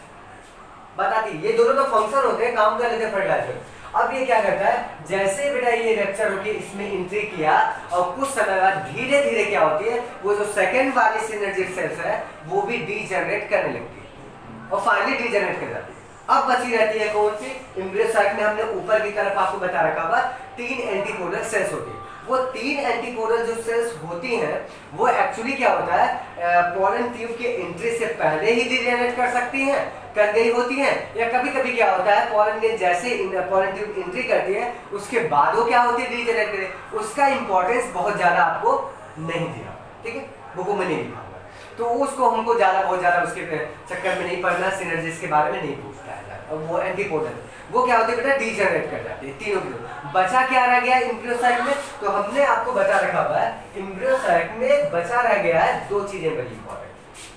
बात आती है, ये दोनों तो फंक्शन होते हैं, काम कर लेते हैं फर्टिलाइजर। अब ये क्या करता है, जैसे बेटा ये रैप्चर होके इसमें एंट्री किया और कुछ समय बाद धीरे धीरे क्या होती है, वो जो सेकेंड वाली सिनर्जिक सेल्स है वो भी डीजनरेट करने लगती है और फाइनली डीजनरेट कर जाती है। अब बची रहती है कौन सी, एम्ब्रियोसाइट में हमने ऊपर की तरफ आपको बता रखा हुआ 3 एंटीकोडल सेल्स होती है। वो 3 एंटीकोडल जो सेल्स होती हैं वो एक्चुअली क्या होता है, पॉलन ट्यूब के एंट्री से पहले ही डीजनरेट कर सकती हैं, कर गई होती हैं, या कभी कभी क्या होता है पॉलन के जैसे पॉलन ट्यूब एंट्री करती है उसके बाद वो क्या होती है, डीजनरेट करे। उसका इंपॉर्टेंस बहुत ज्यादा आपको नहीं दिया, ठीक है, बुकों में नहीं लिखा हुआ, तो उसको हमको ज्यादा बहुत ज्यादा उसके चक्कर में नहीं पड़ना, सिनर्जिस के बारे में नहीं पूछता है। अब वो एंटीकोडल वो क्या होती है बेटा, डीजनरेट कर जाती है तीनों की। बचा क्या रह गया एम्ब्रियोसाइट में, तो हमने आपको बता रखा हुआ है एम्ब्रियोसाइट में बचा रह गया है दो चीजें बड़ी इंपॉर्टेंट,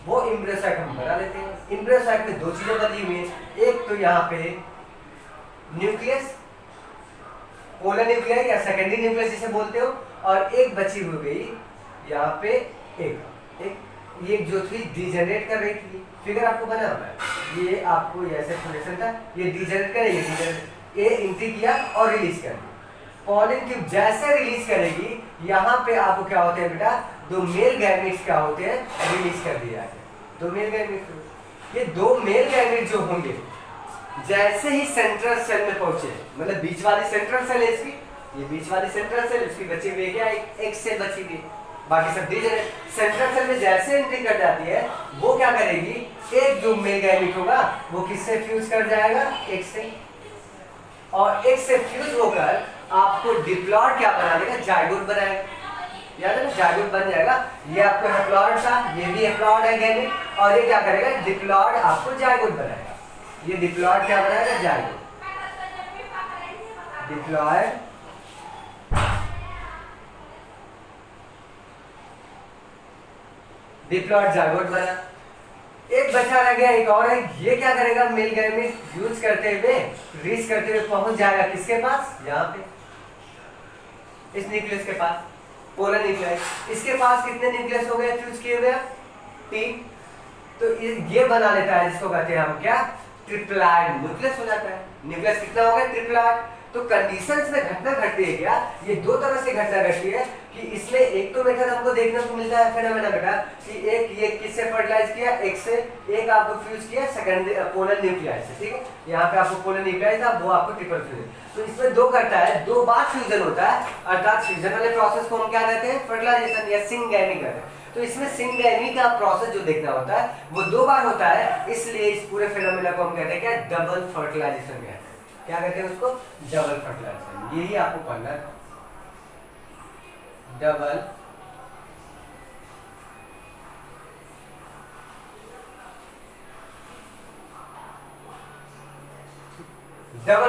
वो एम्ब्रियोसाइट हम बना लेते हैं। एम्ब्रियोसाइट में दो चीजें बची हुई हैं, एक तो यहाँ पे न्यूक्लियस, पोलर न्यूक्लियस या सेकेंडरी न्यूक्लियस जिसे बोलते हो, और एक बची हुई गई यहाँ पे एक ये जो थी डीजनरेट कर रही थी, फिगर आपको बना हुआ है, ये आपको ऐसे पोजीशन था, ये डीजनरेट करेगी, ये एंट्री किया और रिलीज कर दी। पॉलन ट्यूब जैसे रिलीज करेगी यहाँ पे आपको क्या होते हैं बेटा, दो मेल गैमेट्स क्या होते हैं, रिलीज कर दिया है, दो मेल गैमेट्स। ये दो मेल गैमेट जो होंगे जैसे ही सेंट्रल सेल में पहुंचे, मतलब बीच वाली सेंट्रल सेल है इसकी, ये बीच वाली सेंट्रल सेल, उसकी बची हुई क्या, एक सेल बची हुई, बाकी सब डिजेनेरेट। सेंट्रल सेल में जैसे एंट्री कर जाती है वो क्या करेगी, एक जो मेल गैमेट होगा वो किससे फ्यूज कर जाएगा, एक से, और एक से फ्यूज होकर आपको डिप्लॉइड क्या बना देगा, जाइगोट बनाएगा। याद है ना, जाइगोट बन जाएगा। ये आपको हैप्लॉइड था, ये भी हैप्लॉइड है गैमेट, और ये क्या करेगा, डिप्लॉइड आपको जाइगोट बनाएगा। ये डिप्लॉइड क्या बनाएगा, जाइगोट, डिप्लॉइड डिप्लॉइड जाइगोट बना। एक बचा रह गया, एक और है, ये क्या करेगा, मेल गैमेट यूज करते हुए, रीच करते हुए पहुंच जाएगा किसके पास, यहाँ पे, इस न्यूक्लियस के पास, पोलर न्यूक्लियस। इसके पास कितने न्यूक्लियस हो गए फ्यूज किए हुए, 3। तो ये बना लेता है, जिसको कहते हैं हम क्या, ट्रिप्लॉइड न्यूक्लियस हो जाता है। न्यूक्लियस कितना हो गया, ट्रिप्लॉइड। तो कंडीशंस में घटना घटती है क्या, ये दो तरह से घटना घटती है कि इसमें एक तो मेथड हमको देखने को मिलता है फेनोमेना बेटा कि एक ये किससे फर्टिलाइज किया, एक से, एक आपको फ्यूज किया सेकंड पोलर न्यूक्लियाई से, ठीक है। यहाँ पे आपको पोलर न्यूक्लियाई था, वो आपको ट्रिपल फ्यूजन। तो इसमें दो करता है, 2 बार फ्यूजन होता है, अर्थात फ्यूजन वाले प्रोसेस को हम क्या कहते हैं, फर्टिलाइजेशन या सिंगैमी कहते हैं। तो इसमें सिंगैमी का प्रोसेस जो देखना होता है वो 2 बार होता है, इसलिए इस पूरे फेनोमेना को हम कहते हैं क्या, डबल फर्टिलाइजेशन कहते हैं। क्या कहते हैं उसको, डबल फर्टिलाइजेशन। यही आपको पढ़ना है, डबल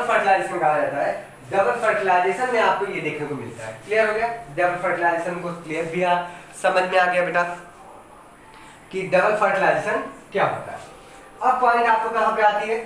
फर्टिलाइजेशन कहा जाता है। डबल फर्टिलाइजेशन में आपको ये देखने को मिलता है। क्लियर हो गया, डबल फर्टिलाइजेशन को क्लियर भी समझ में आ गया बेटा कि डबल फर्टिलाइजेशन क्या होता है। अब पॉइंट आपको कहां पे आती है,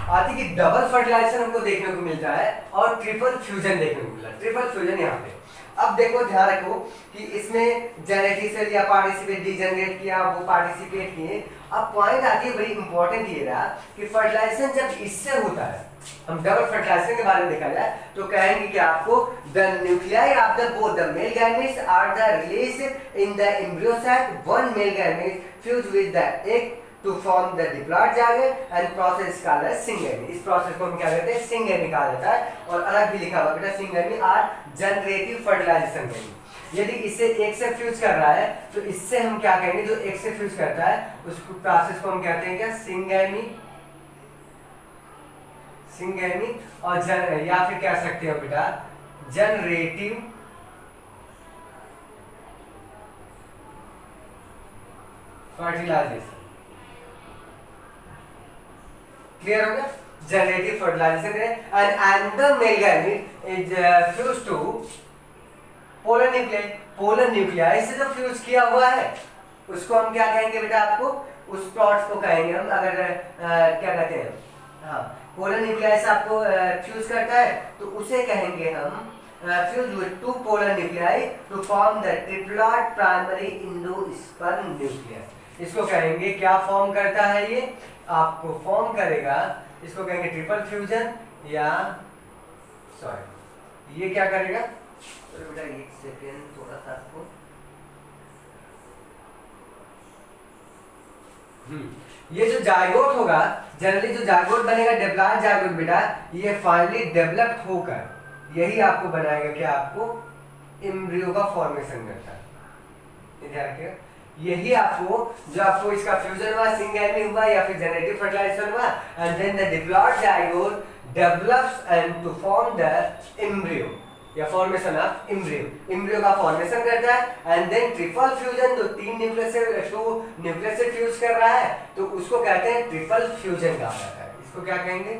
कि डबल फर्टिलाइजेशन हमको देखने को मिलता है और ट्रिपल फ्यूजन देखने को मिलता है। ट्रिपल फ्यूजन यहाँ पे, अब देखो ध्यान रखो कि इसमें जेनेटिक सेल या पार्टिसिपेट डिजेनरेट किया, वो पार्टिसिपेट किए। अब पॉइंट आती है बड़ी इंपॉर्टेंट ये रहा कि फर्टिलाइजेशन जब इससे होता है, हम डबल फर्टिलाइजेशन के बारे में देखा जाए तो कहेंगे कि आपको the nuclei of the both the male gametes are the released in the embryo site, one male gamete fuse with the egg to form the diploid zygote and process called as syngamy। इस process को हम क्या कहते हैं, syngamy कहा जाता है। और अलग भी लिखा हुआ बेटा, syngamy आर जनरेटिव फर्टिलाइजेशन कहेंगे। यदि इसे एक से फ्यूज कर रहा है तो इससे हम क्या कहेंगे, जो एक से फ्यूज करता है उस प्रोसेस को हम कहते हैं क्या, syngamy। syngamy और या फिर कह सकते हो बेटा जनरेटिव फर्टिलाइजेशन। क्लियर हो गया, जनरेटिव फर्टिलाइजेशन है। And the male gamete is fuse to polar nuclei. Polar nuclei से जो फ्यूज किया हुआ है उसको हम क्या कहेंगे बेटा, आपको उस प्लॉट्स को कहेंगे हम, अगर क्या कहते हैं, हाँ, पोलर न्यूक्लियाई से आपको फ्यूज करता है तो उसे कहेंगे हम fuse with 2 polar nuclei to form the triploid primary endosperm nucleus. इसको कहेंगे क्या फॉर्म करता है, ये आपको फॉर्म करेगा, इसको कहेंगे ट्रिपल फ्यूजन, या सॉरी ये क्या करेगा, बेटा एक सेकेंड थोड़ा सा आपको, ये जो जाइगोट होगा, जनरली जो जाइगोट बनेगा डिप्लॉइड जाइगोट बेटा, ये फाइनली डेवलप्ड होकर यही आपको बनाएगा कि आपको एम्ब्रियो का फॉर्मेशन करता है। ध्यान रखिएगा, यही आपको जो आपको इसका फ्यूजन हुआ, सिंगैमी हुआ या फिर जेनेटिव फर्टिलाइजेशन हुआ, and then the diploid zygote develops and to form the embryo या फॉर्मेशन ऑफ एम्ब्रियो। एम्ब्रियो का फॉर्मेशन करता है एंड देन ट्रिपल फ्यूजन, जो 3 न्यूक्लियस से 2 न्यूक्लियस से फ्यूज कर रहा है तो उसको कहते हैं ट्रिपल फ्यूजन कहा जाता है। इसको क्या कहेंगे,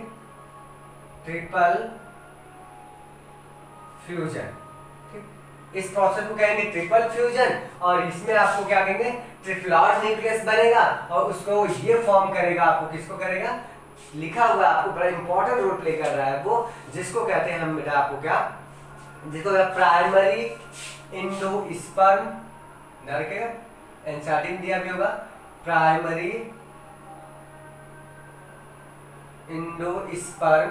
ट्रिपल फ्यूजन। इस प्रोसेस को कहेंगे ट्रिपल फ्यूजन, और इसमें आपको क्या कहेंगे, ट्रिप्लॉइड न्यूक्लियस बनेगा और उसको ये फॉर्म करेगा, आपको किसको करेगा, लिखा हुआ आपको बड़ा इंपॉर्टेंट रोल प्ले कर रहा है वो, जिसको कहते हैं हम बेटा आपको क्या, जिसको प्राइमरी एंडोस्पर्म, ध्यान रखिएगा एनसीईआरटी में दिया भी होगा, primary endosperm,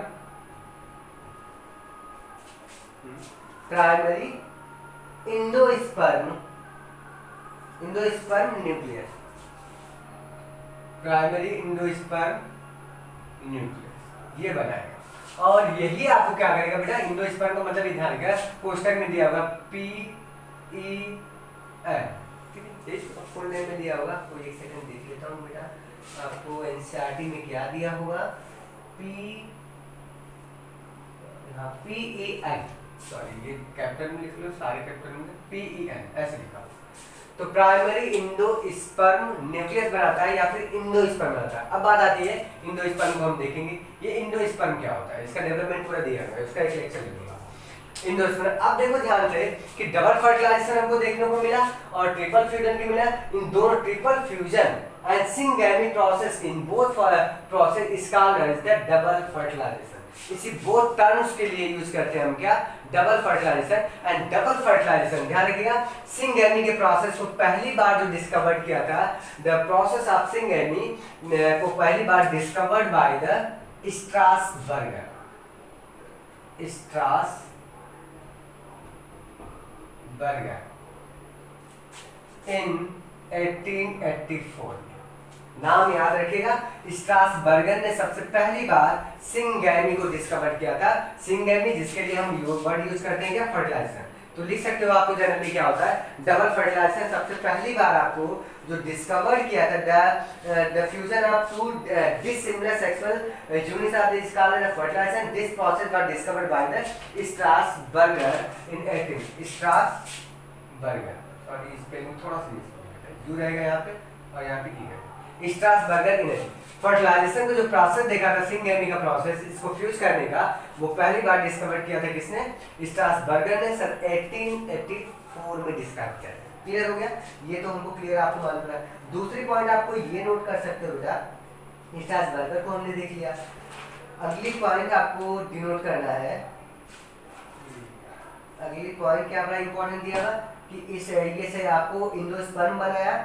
primary endosperm nucleus, primary endosperm nucleus ये बनाएगा। और यही आपको क्या करेगा बेटा, एंडोस्पर्म का मतलब ध्यान रखिएगा, कोष्टक में दिया होगा एन, ठीक है, फुल नेम में दिया होगा, आपको एक सेकंड देख लेता हूँ बेटा, आपको एनसीईआरटी में क्या दिया होगा, PEN, सॉरी ये कैपिटल में लिख लो, सारे कैपिटल में, PEN ऐसे लिखा। तो प्राइमरी इंडोस्पर्म न्यूक्लियस बनाता है या फिर इंडोस्पर्म बनाता है। अब बात आती है इंडोस्पर्म को हम देखेंगे, ये इंडोस्पर्म क्या होता है, इसका डेवलपमेंट पूरा दिया है, उसका एक लेक्चर ले लूंगा इंडोस्पर्म। अब देखो ध्यान से कि डबल फर्टिलाइजेशन हमको देखने को मिला और ट्रिपल फ्यूजन भी मिला। इन दोनों triple fusion and syngamy process in both process is called as the double fertilisation. इसी बोथ टर्म्स के लिए यूज करते हैं हम क्या, double fertilisation. And double fertilisation ध्यान रखिएगा, सिंगैमी के प्रोसेस को पहली बार जो डिस्कवर्ड किया था, द प्रोसेस ऑफ सिंगैमी को पहली बार डिस्कवर्ड बाय द स्ट्रासबर्गर इन 1884। नाम याद रखिएगा, स्ट्रासबर्गर ने सबसे पहली बार सिंगैमी को डिस्कवर किया था। सिंगैमी जिसके लिए हम वर्ड यूज करते हैं क्या, फर्टिलाइजेशन। तो लिख सकते हो आपको जनरली क्या होता है, डबल फर्टिलाइजेशन सबसे पहली बार आपको जो डिस्कवर किया था, the fusion of two dissimilar sexual units of this called the fertilisation. This process was discovered by the Strasburger in 18 Strasburger, और इस स्पेलिंग थोड़ा सा मिस यू रहेगा यहाँ पे और यहाँ पे की है स्ट्रासबर्गर इन फर्टिलाइजेशन का जो प्रोसेस देखा था, सिंगैमी का प्रोसेस, इसको फ्यूज करने का, वो पहली बार डिस्कवर किया था किसने, स्ट्रासबर्गर ने सन 1884 में डिस्कवर किया था। क्लियर हो गया, ये तो हमको क्लियर आपको मालूम है। दूसरी पॉइंट आपको ये नोट कर सकते हो बेटा, स्ट्रासबर्गर को हमने देख लिया, अगली पॉइंट आपको डिनोट करना है। अगली पॉइंट क्या बड़ा इंपॉर्टेंट दिया कि इस ये से आपको इंडोस्पर्म बनाया,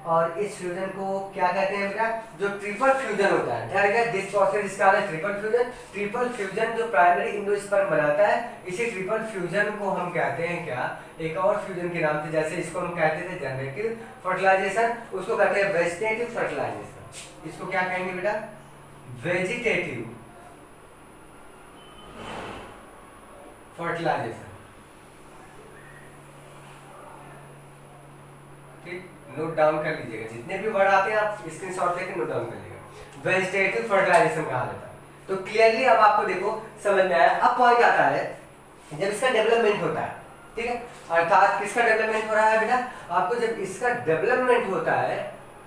और इस फ्यूजन को क्या कहते हैं बेटा, जो ट्रिपल फ्यूजन होता है, ध्यान रखिएगा, this process is called triple fusion. Triple fusion जो प्राइमरी इंडोस्पर्म बनाता है, इसी ट्रिपल फ्यूजन को हम कहते हैं क्या, एक और फ्यूजन के नाम से, जैसे इसको हम कहते थे जनरेटिव फर्टिलाइजेशन, उसको कहते हैं वेजिटेटिव फर्टिलाइजेशन। इसको क्या कहेंगे बेटा, वेजिटेटिव फर्टिलाइजेशन। ठीक, नोट डाउन कर लीजिएगा, जितने भी वर्ड आते हैं आप स्क्रीनशॉट लेकर नोट डाउन कर लीजिएगा। वेजिटेटिव फर्टिलाइजेशन कहा जाता है। तो क्लियरली अब आपको देखो समझ में आया। अब पॉइंट आता है जब इसका डेवलपमेंट होता है, ठीक है, अर्थात किसका डेवलपमेंट हो रहा है बेटा, आपको जब इसका डेवलपमेंट होता है,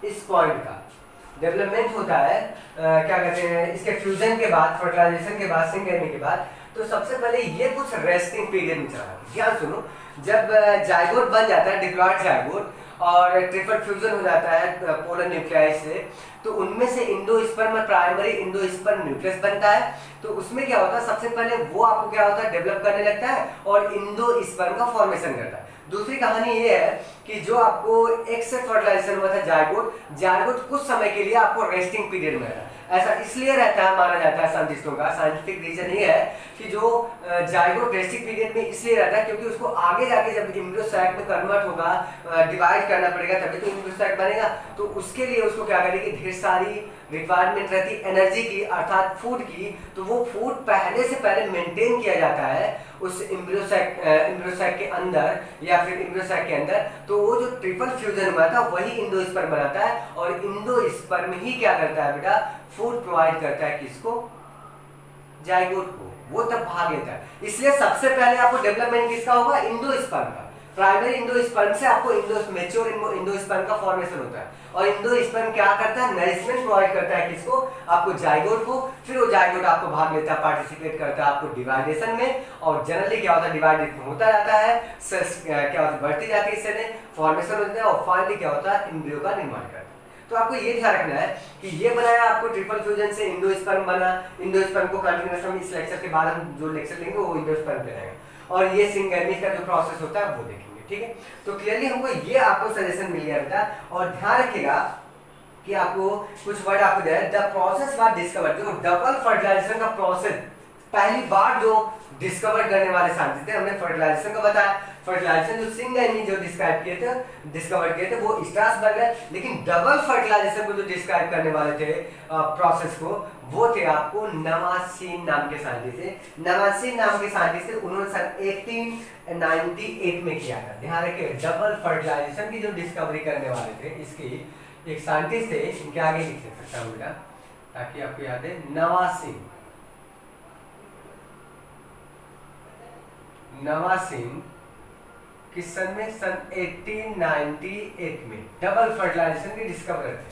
इस पॉइंट का डेवलपमेंट होता है, क्या कहते हैं, इसके फ्यूजन के बाद, फर्टिलाइजेशन के बाद, सिंगैमी के बाद, तो सबसे पहले ये कुछ रेस्टिंग पीरियड में चला। ध्यान सुनो, जब जाइगोट बन जाता है, डिप्लॉयड जाइगोट, और ट्रिपल फ्यूजन हो जाता है पोलर न्यूक्लियाई से, तो उनमें से इंडोस्पर्म प्राइमरी इंडोस्पर्म न्यूक्लियस बनता है। तो उसमें क्या होता है, सबसे पहले वो आपको क्या होता है, डेवलप करने लगता है और इंडोस्पर्म का फॉर्मेशन करता है। दूसरी कहानी ये है कि जो आपको एक से फर्टिलाइजेशन हुआ था जाइगोट, जाइगोट कुछ समय के लिए आपको रेस्टिंग पीरियड में रहता है। ऐसा इसलिए रहता है, माना जाता है साइंटिस्टों का साइंटिफिक रीजन ये है कि जो जाइगोट रेस्टिंग पीरियड में इसलिए रहता है क्योंकि उसको आगे जाके जब एम्ब्रियो सैक में कन्वर्ट होगा, डिवाइड करना पड़ेगा, तभी तो एम्ब्रियो सैक बनेगा। तो उसके लिए उसको क्या करेगी, ढेर सारी रिक्वायरमेंट रहती है एनर्जी की, अर्थात फूड की। तो वो फूड पहले से पहले मेंटेन किया जाता है उस एम्ब्रियो सैक के अंदर या फिर एम्ब्रियो सैक के अंदर। तो वो जो ट्रिपल फ्यूजन हुआ था वही इंडोस्पर्म बनाता है, और इंडोस्पर्म ही क्या करता है बेटा, फूड प्रोवाइड करता है किसको, जाइगोट को, वो तब भाग लेता है। इसलिए सबसे पहले आपको डेवलपमेंट किसका होगा, इंडोस्पर्म का। प्राइमरी इंडोस्पर्म से आपको मैच्योर इंडोस्पर्म का फॉर्मेशन होता है, और इंडोस्पर्म क्या करता है, नरिशमेंट प्रोवाइड करता है किसको, आपको जाइगोट को। फिर वो जाइगोट आपको भाग लेता है, पार्टिसिपेट करता है आपको डिवाइडेशन में, और जनरली क्या होता है, डिवाइडेशन होता जाता है, क्या होता है, बढ़ती जाती है सेल, फॉर्मेशन होता है, और फाइनली क्या होता है, एम्ब्रियो का निर्माण करता है। तो आपको ये ध्यान रखना है कि ये बनाया आपको ट्रिपल फ्यूजन से, इंडोस्पर्म बना। इंडोस्पर्म को कंटिन्यूअस हम इस लेक्चर के बाद हम जो लेक्चर लेंगे वो इंडोस्पर्म पे रहेगा, और ये सिंगैमी का जो प्रोसेस होता है वो देखेंगे। ठीक है, तो क्लियरली हमको ये आपको सजेशन मिल गया बेटा। और ध्यान रखिएगा कि आपको कुछ वर्ड आपको दिया है, द प्रोसेस वाज डिस्कवर्ड, जो डबल फर्टिलाइजेशन का प्रोसेस पहली बार जो डिस्कवर करने वाले साइंटिस्ट थे, हमने फर्टिलाइजेशन का बताया। फर्टिलाइजेशन जो सिंगल जो डिस्कवर किए थे वो स्ट्रासबर्गर, लेकिन डबल फर्टिलाइजेशन को जो डिस्क्राइब करने वाले थे प्रोसेस को, वो थे आपको नवासीन नाम के साइंटिस्ट। नवासीन नाम के साइंटिस्ट उन्होंने सन 1898 में किया था। ध्यान रखिए, डबल फर्टिलाइजेशन की जो डिस्कवरी करने वाले थे इसकी एक साइंटिस्ट थे, इनके आगे लिख सकता हूँ बेटा ताकि आपको याद है। नवासीन किस सन में? सन 1898 में डबल फर्टिलाइजेशन के डिस्कवरर थे।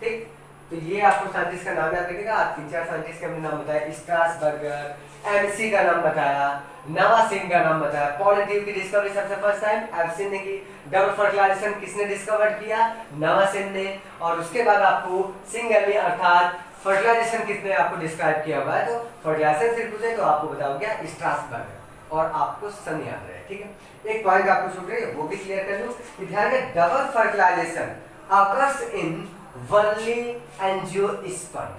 ठीक, तो ये आपको साइंटिस्ट का नाम याद रखिएगा। आप 3-4 साइंटिस्ट के हमने नाम बताया, स्ट्रासबर्गर, एमसी का नाम बताया, नवासीन का नाम बताया। पॉलिट्यूब की डिस्कवरी सबसे फर्स्ट टाइम एप्सिन ने की। डबल फर्टिलाइजेशन किसने डिस्कवर किया? नवासीन ने। और उसके बाद आपको सिंगल अर्थात फर्टिलाइजेशन किसने आपको डिस्क्राइब किया हुआ है? तो फर्टिलाइजेशन से पूछे तो आपको बताओ क्या? स्ट्रासबर्गर, और आपको सन याद रहे। ठीक है, एक पॉइंट आपको छूट रही है वो भी क्लियर कर लूं कि ध्यान रखें, double fertilisation occurs in only angiosperm.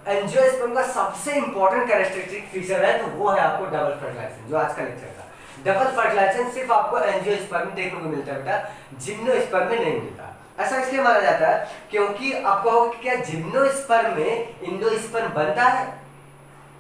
Angiosperm का सबसे इंपॉर्टेंट कैरेक्टरिस्टिक फीचर है तो वो है आपको डबल फर्टिलाइजेशन, जो आज का लेक्चर था। डबल फर्टिलाइजेशन सिर्फ आपको एंजियोस्पर्म में देखने को मिलता है बेटा, जिम्नोस्पर्म में नहीं मिलता। ऐसा इसलिए माना जाता है क्योंकि आपको कहोगे क्या जिम्नोस्पर्म में इंडोस्पर्म बनता है?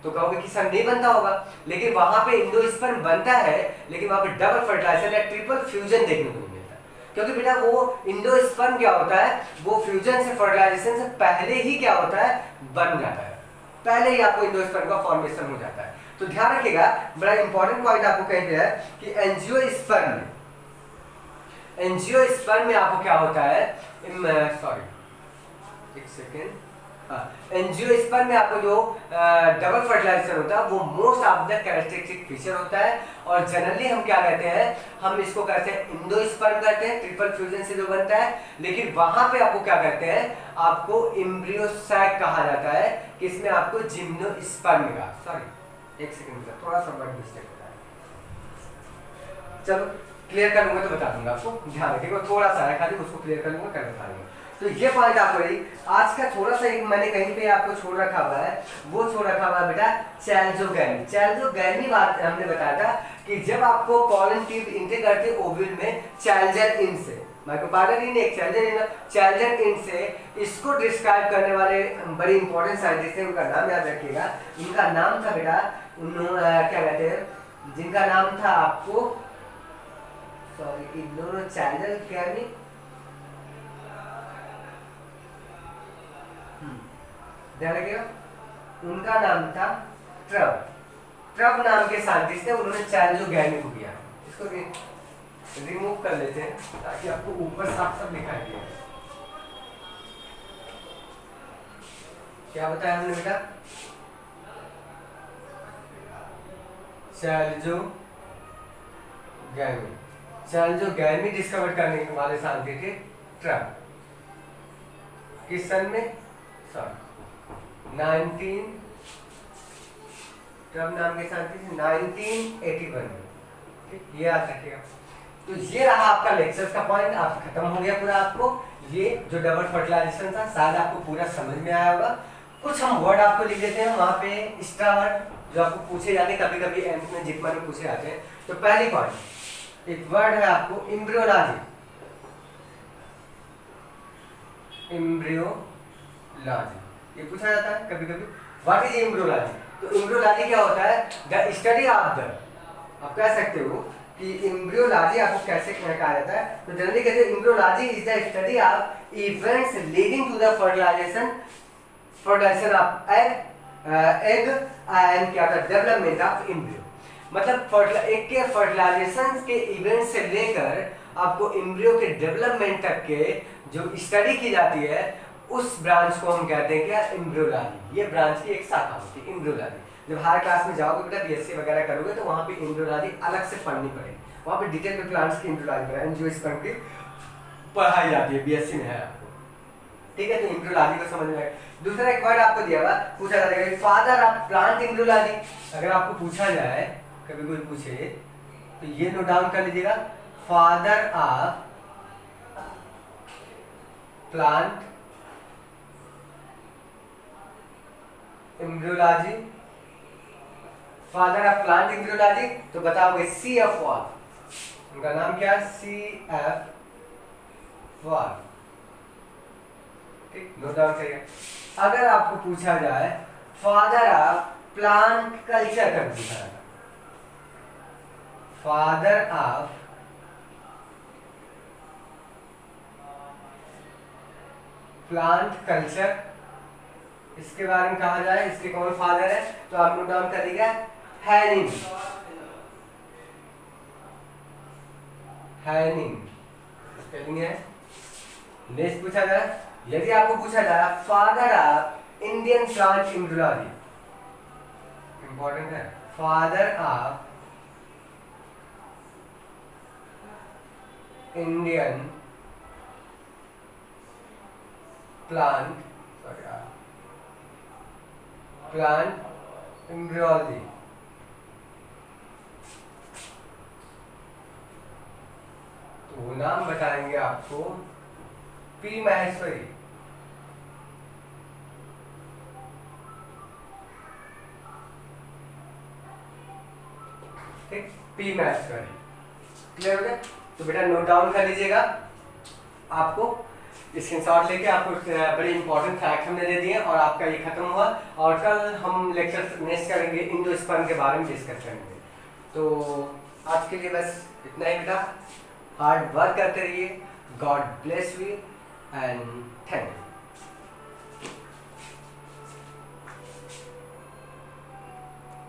तो कहोगे कि सर नहीं बनता होगा, लेकिन वहां पे इंडोस्पर्म बनता है, लेकिन वहां पे डबल फर्टिलाइजेशन या ट्रिपल फ्यूजन देखने को नहीं मिलता। क्योंकि बेटा वो इंडोस्पर्म क्या होता है, वो फ्यूजन से फर्टिलाइजेशन से पहले ही क्या होता है, बन जाता है, पहले ही आपको इंडोस्पर्म का फॉर्मेशन हो जाता है। तो ध्यान रखिएगा, बड़ा इंपॉर्टेंट पॉइंट आपको कह दिया है कि एंजियोस्पर्म में आपको क्या होता है, सॉरी एक सेकेंड, एंजियोस्पर्म में आपको जो डबल फर्टिलाइजेशन होता है वो most of the characteristic feature होता है। और जनरली हम क्या कहते हैं, हम इसको कहते हैं इंडोस्पर्म कहते हैं, ट्रिपल फ्यूजन से जो बनता है। लेकिन वहां पे आपको क्या कहते हैं, आपको एम्ब्रियोसैक कहा जाता है, किसमें आपको जिम्नोस्पर्म का, सॉरी एक सेकंड थोड़ा सा वर्ड मिस्टेक होता है, चलो क्लियर कर लूंगा तो बता दूंगा आपको, ध्यान रखिएगा, थोड़ा सा है खाली, उसको क्लियर कर लूंगा, कर बता दूंगा। तो ये पॉइंट आपको रही। आज का थोड़ा सा एक मैंने कहीं पे आपको छोड़ रखा हुआ है, वो छोड़ रखा हुआ है बेटा चैल्जोगैमी। चैल्जोगैमी बात हमने बताया था कि जब आपको पॉलन ट्यूब इंटर करते ओव्यूल में चैल्जर इन से, माइक्रोपाइलर इन एक चैल्जर इन से इसको डिस्क्राइब करने वाले बड़े इंपॉर्टेंट साइंटिस्ट हैं, उनका नाम याद रखिएगा। इनका नाम था बेटा, क्या कहते हैं, जिनका नाम था आपको, सॉरी इग्नोर चैल्जोगैमी, ध्यान रखिएगा, उनका नाम था ट्रब नाम के साइंटिस्ट है, उन्होंने चैल्जोगैमी को किया। इसको रिमूव कर लेते हैं ताकि आपको ऊपर साफ साफ दिखाई दे। क्या बताया हमने बेटा, चैल्जोगैमी डिस्कवर करने वाले साइंटिस्ट थे ट्रब। किस सन में? सॉरी 19 ट्रब नाम के साइंटिस्ट 1981 में। ठीक, ये याद रखिएगा। तो ये रहा आपका लेक्चर का पॉइंट, आप खत्म हो गया पूरा। आपको ये जो डबल फर्टिलाइजेशन था शायद आपको पूरा समझ में आया होगा। कुछ हम वर्ड आपको लिख देते हैं वहां पे, एक्स्ट्रा वर्ड जो आपको पूछे जाते हैं, कभी कभी एम्स में जिपमर में पूछे जाते हैं। तो पहली पॉइंट एक वर्ड है आपको एम्ब्रियोलॉजी। ये पूछा जाता है कभी कभी, व्हाट इज एम्ब्रियोलॉजी। तो एम्ब्रियोलॉजी क्या होता है, द स्टडी ऑफ द, आप कह सकते हो कि एम्ब्रियोलॉजी आपको कैसे कहा जाता है, तो जनरली कहते हैं embryology is the study of events leading to the fertilisation of egg and क्या होता है डेवलपमेंट ऑफ एम्ब्रियो। मतलब एक के फर्टिलाइजेशन के इवेंट से लेकर आपको एम्ब्रियो के डेवलपमेंट तक के जो स्टडी की जाती है उस ब्रांच को हम कहते हैं क्या, एम्ब्रियोलॉजी। ये ब्रांच की एक शाखा होती है एम्ब्रियोलॉजी। जब हायर क्लास में जाओगे बेटा बीएससी वगैरह करोगे तो वहाँ पे एम्ब्रियोलॉजी अलग से पढ़नी पड़ेगी, वहाँ पे डिटेल में प्लांट्स की एम्ब्रियोलॉजी पर एंजियोस्पर्म की पढ़ाई जाती है, बीएससी में है आपको। ठीक है, तो एम्ब्रियोलॉजी को समझ में आए। दूसरा एक वर्ड आपको दिया हुआ, पूछा जाता है फादर ऑफ प्लांट एम्ब्रियोलॉजी। अगर आपको पूछा जाए, कभी कोई पूछे तो ये नोट डाउन कर लीजिएगा, father of plant embryology, father of plant embryology. तो बताओगे सी एफ ऑल, उनका नाम क्या है? CF valve. ठीक, नोट डाउन करिए। अगर आपको पूछा जाए फादर ऑफ प्लांट कल्चर कर पूछा जाए, फादर ऑफ प्लांट कल्चर, इसके बारे में कहा जाए, इसके कौन फादर है, तो आप नोट डाउन करिएगा हैनिंग। हैनिंग स्पेलिंग है। नेक्स्ट पूछा जाए, यदि आपको पूछा जाए father of Indian plant embryology, important है, father of Indian plant embryology, तो वो नाम बताएंगे आपको पी माहेश्वरी। ठीक, पी माहेश्वरी। क्लियर हो गया? तो बेटा नोट डाउन कर लीजिएगा, आपको स्क्रीनशॉट लेके आपको बड़े इंपॉर्टेंट फैक्ट हमने दे दिए और आपका ये खत्म हुआ। और कल हम लेक्चर नेक्स्ट करेंगे इंडोस्पर्म के बारे में डिस्कस करेंगे। तो आज के लिए बस इतना ही बेटा, हार्ड वर्क करते रहिए। God bless you and thank you.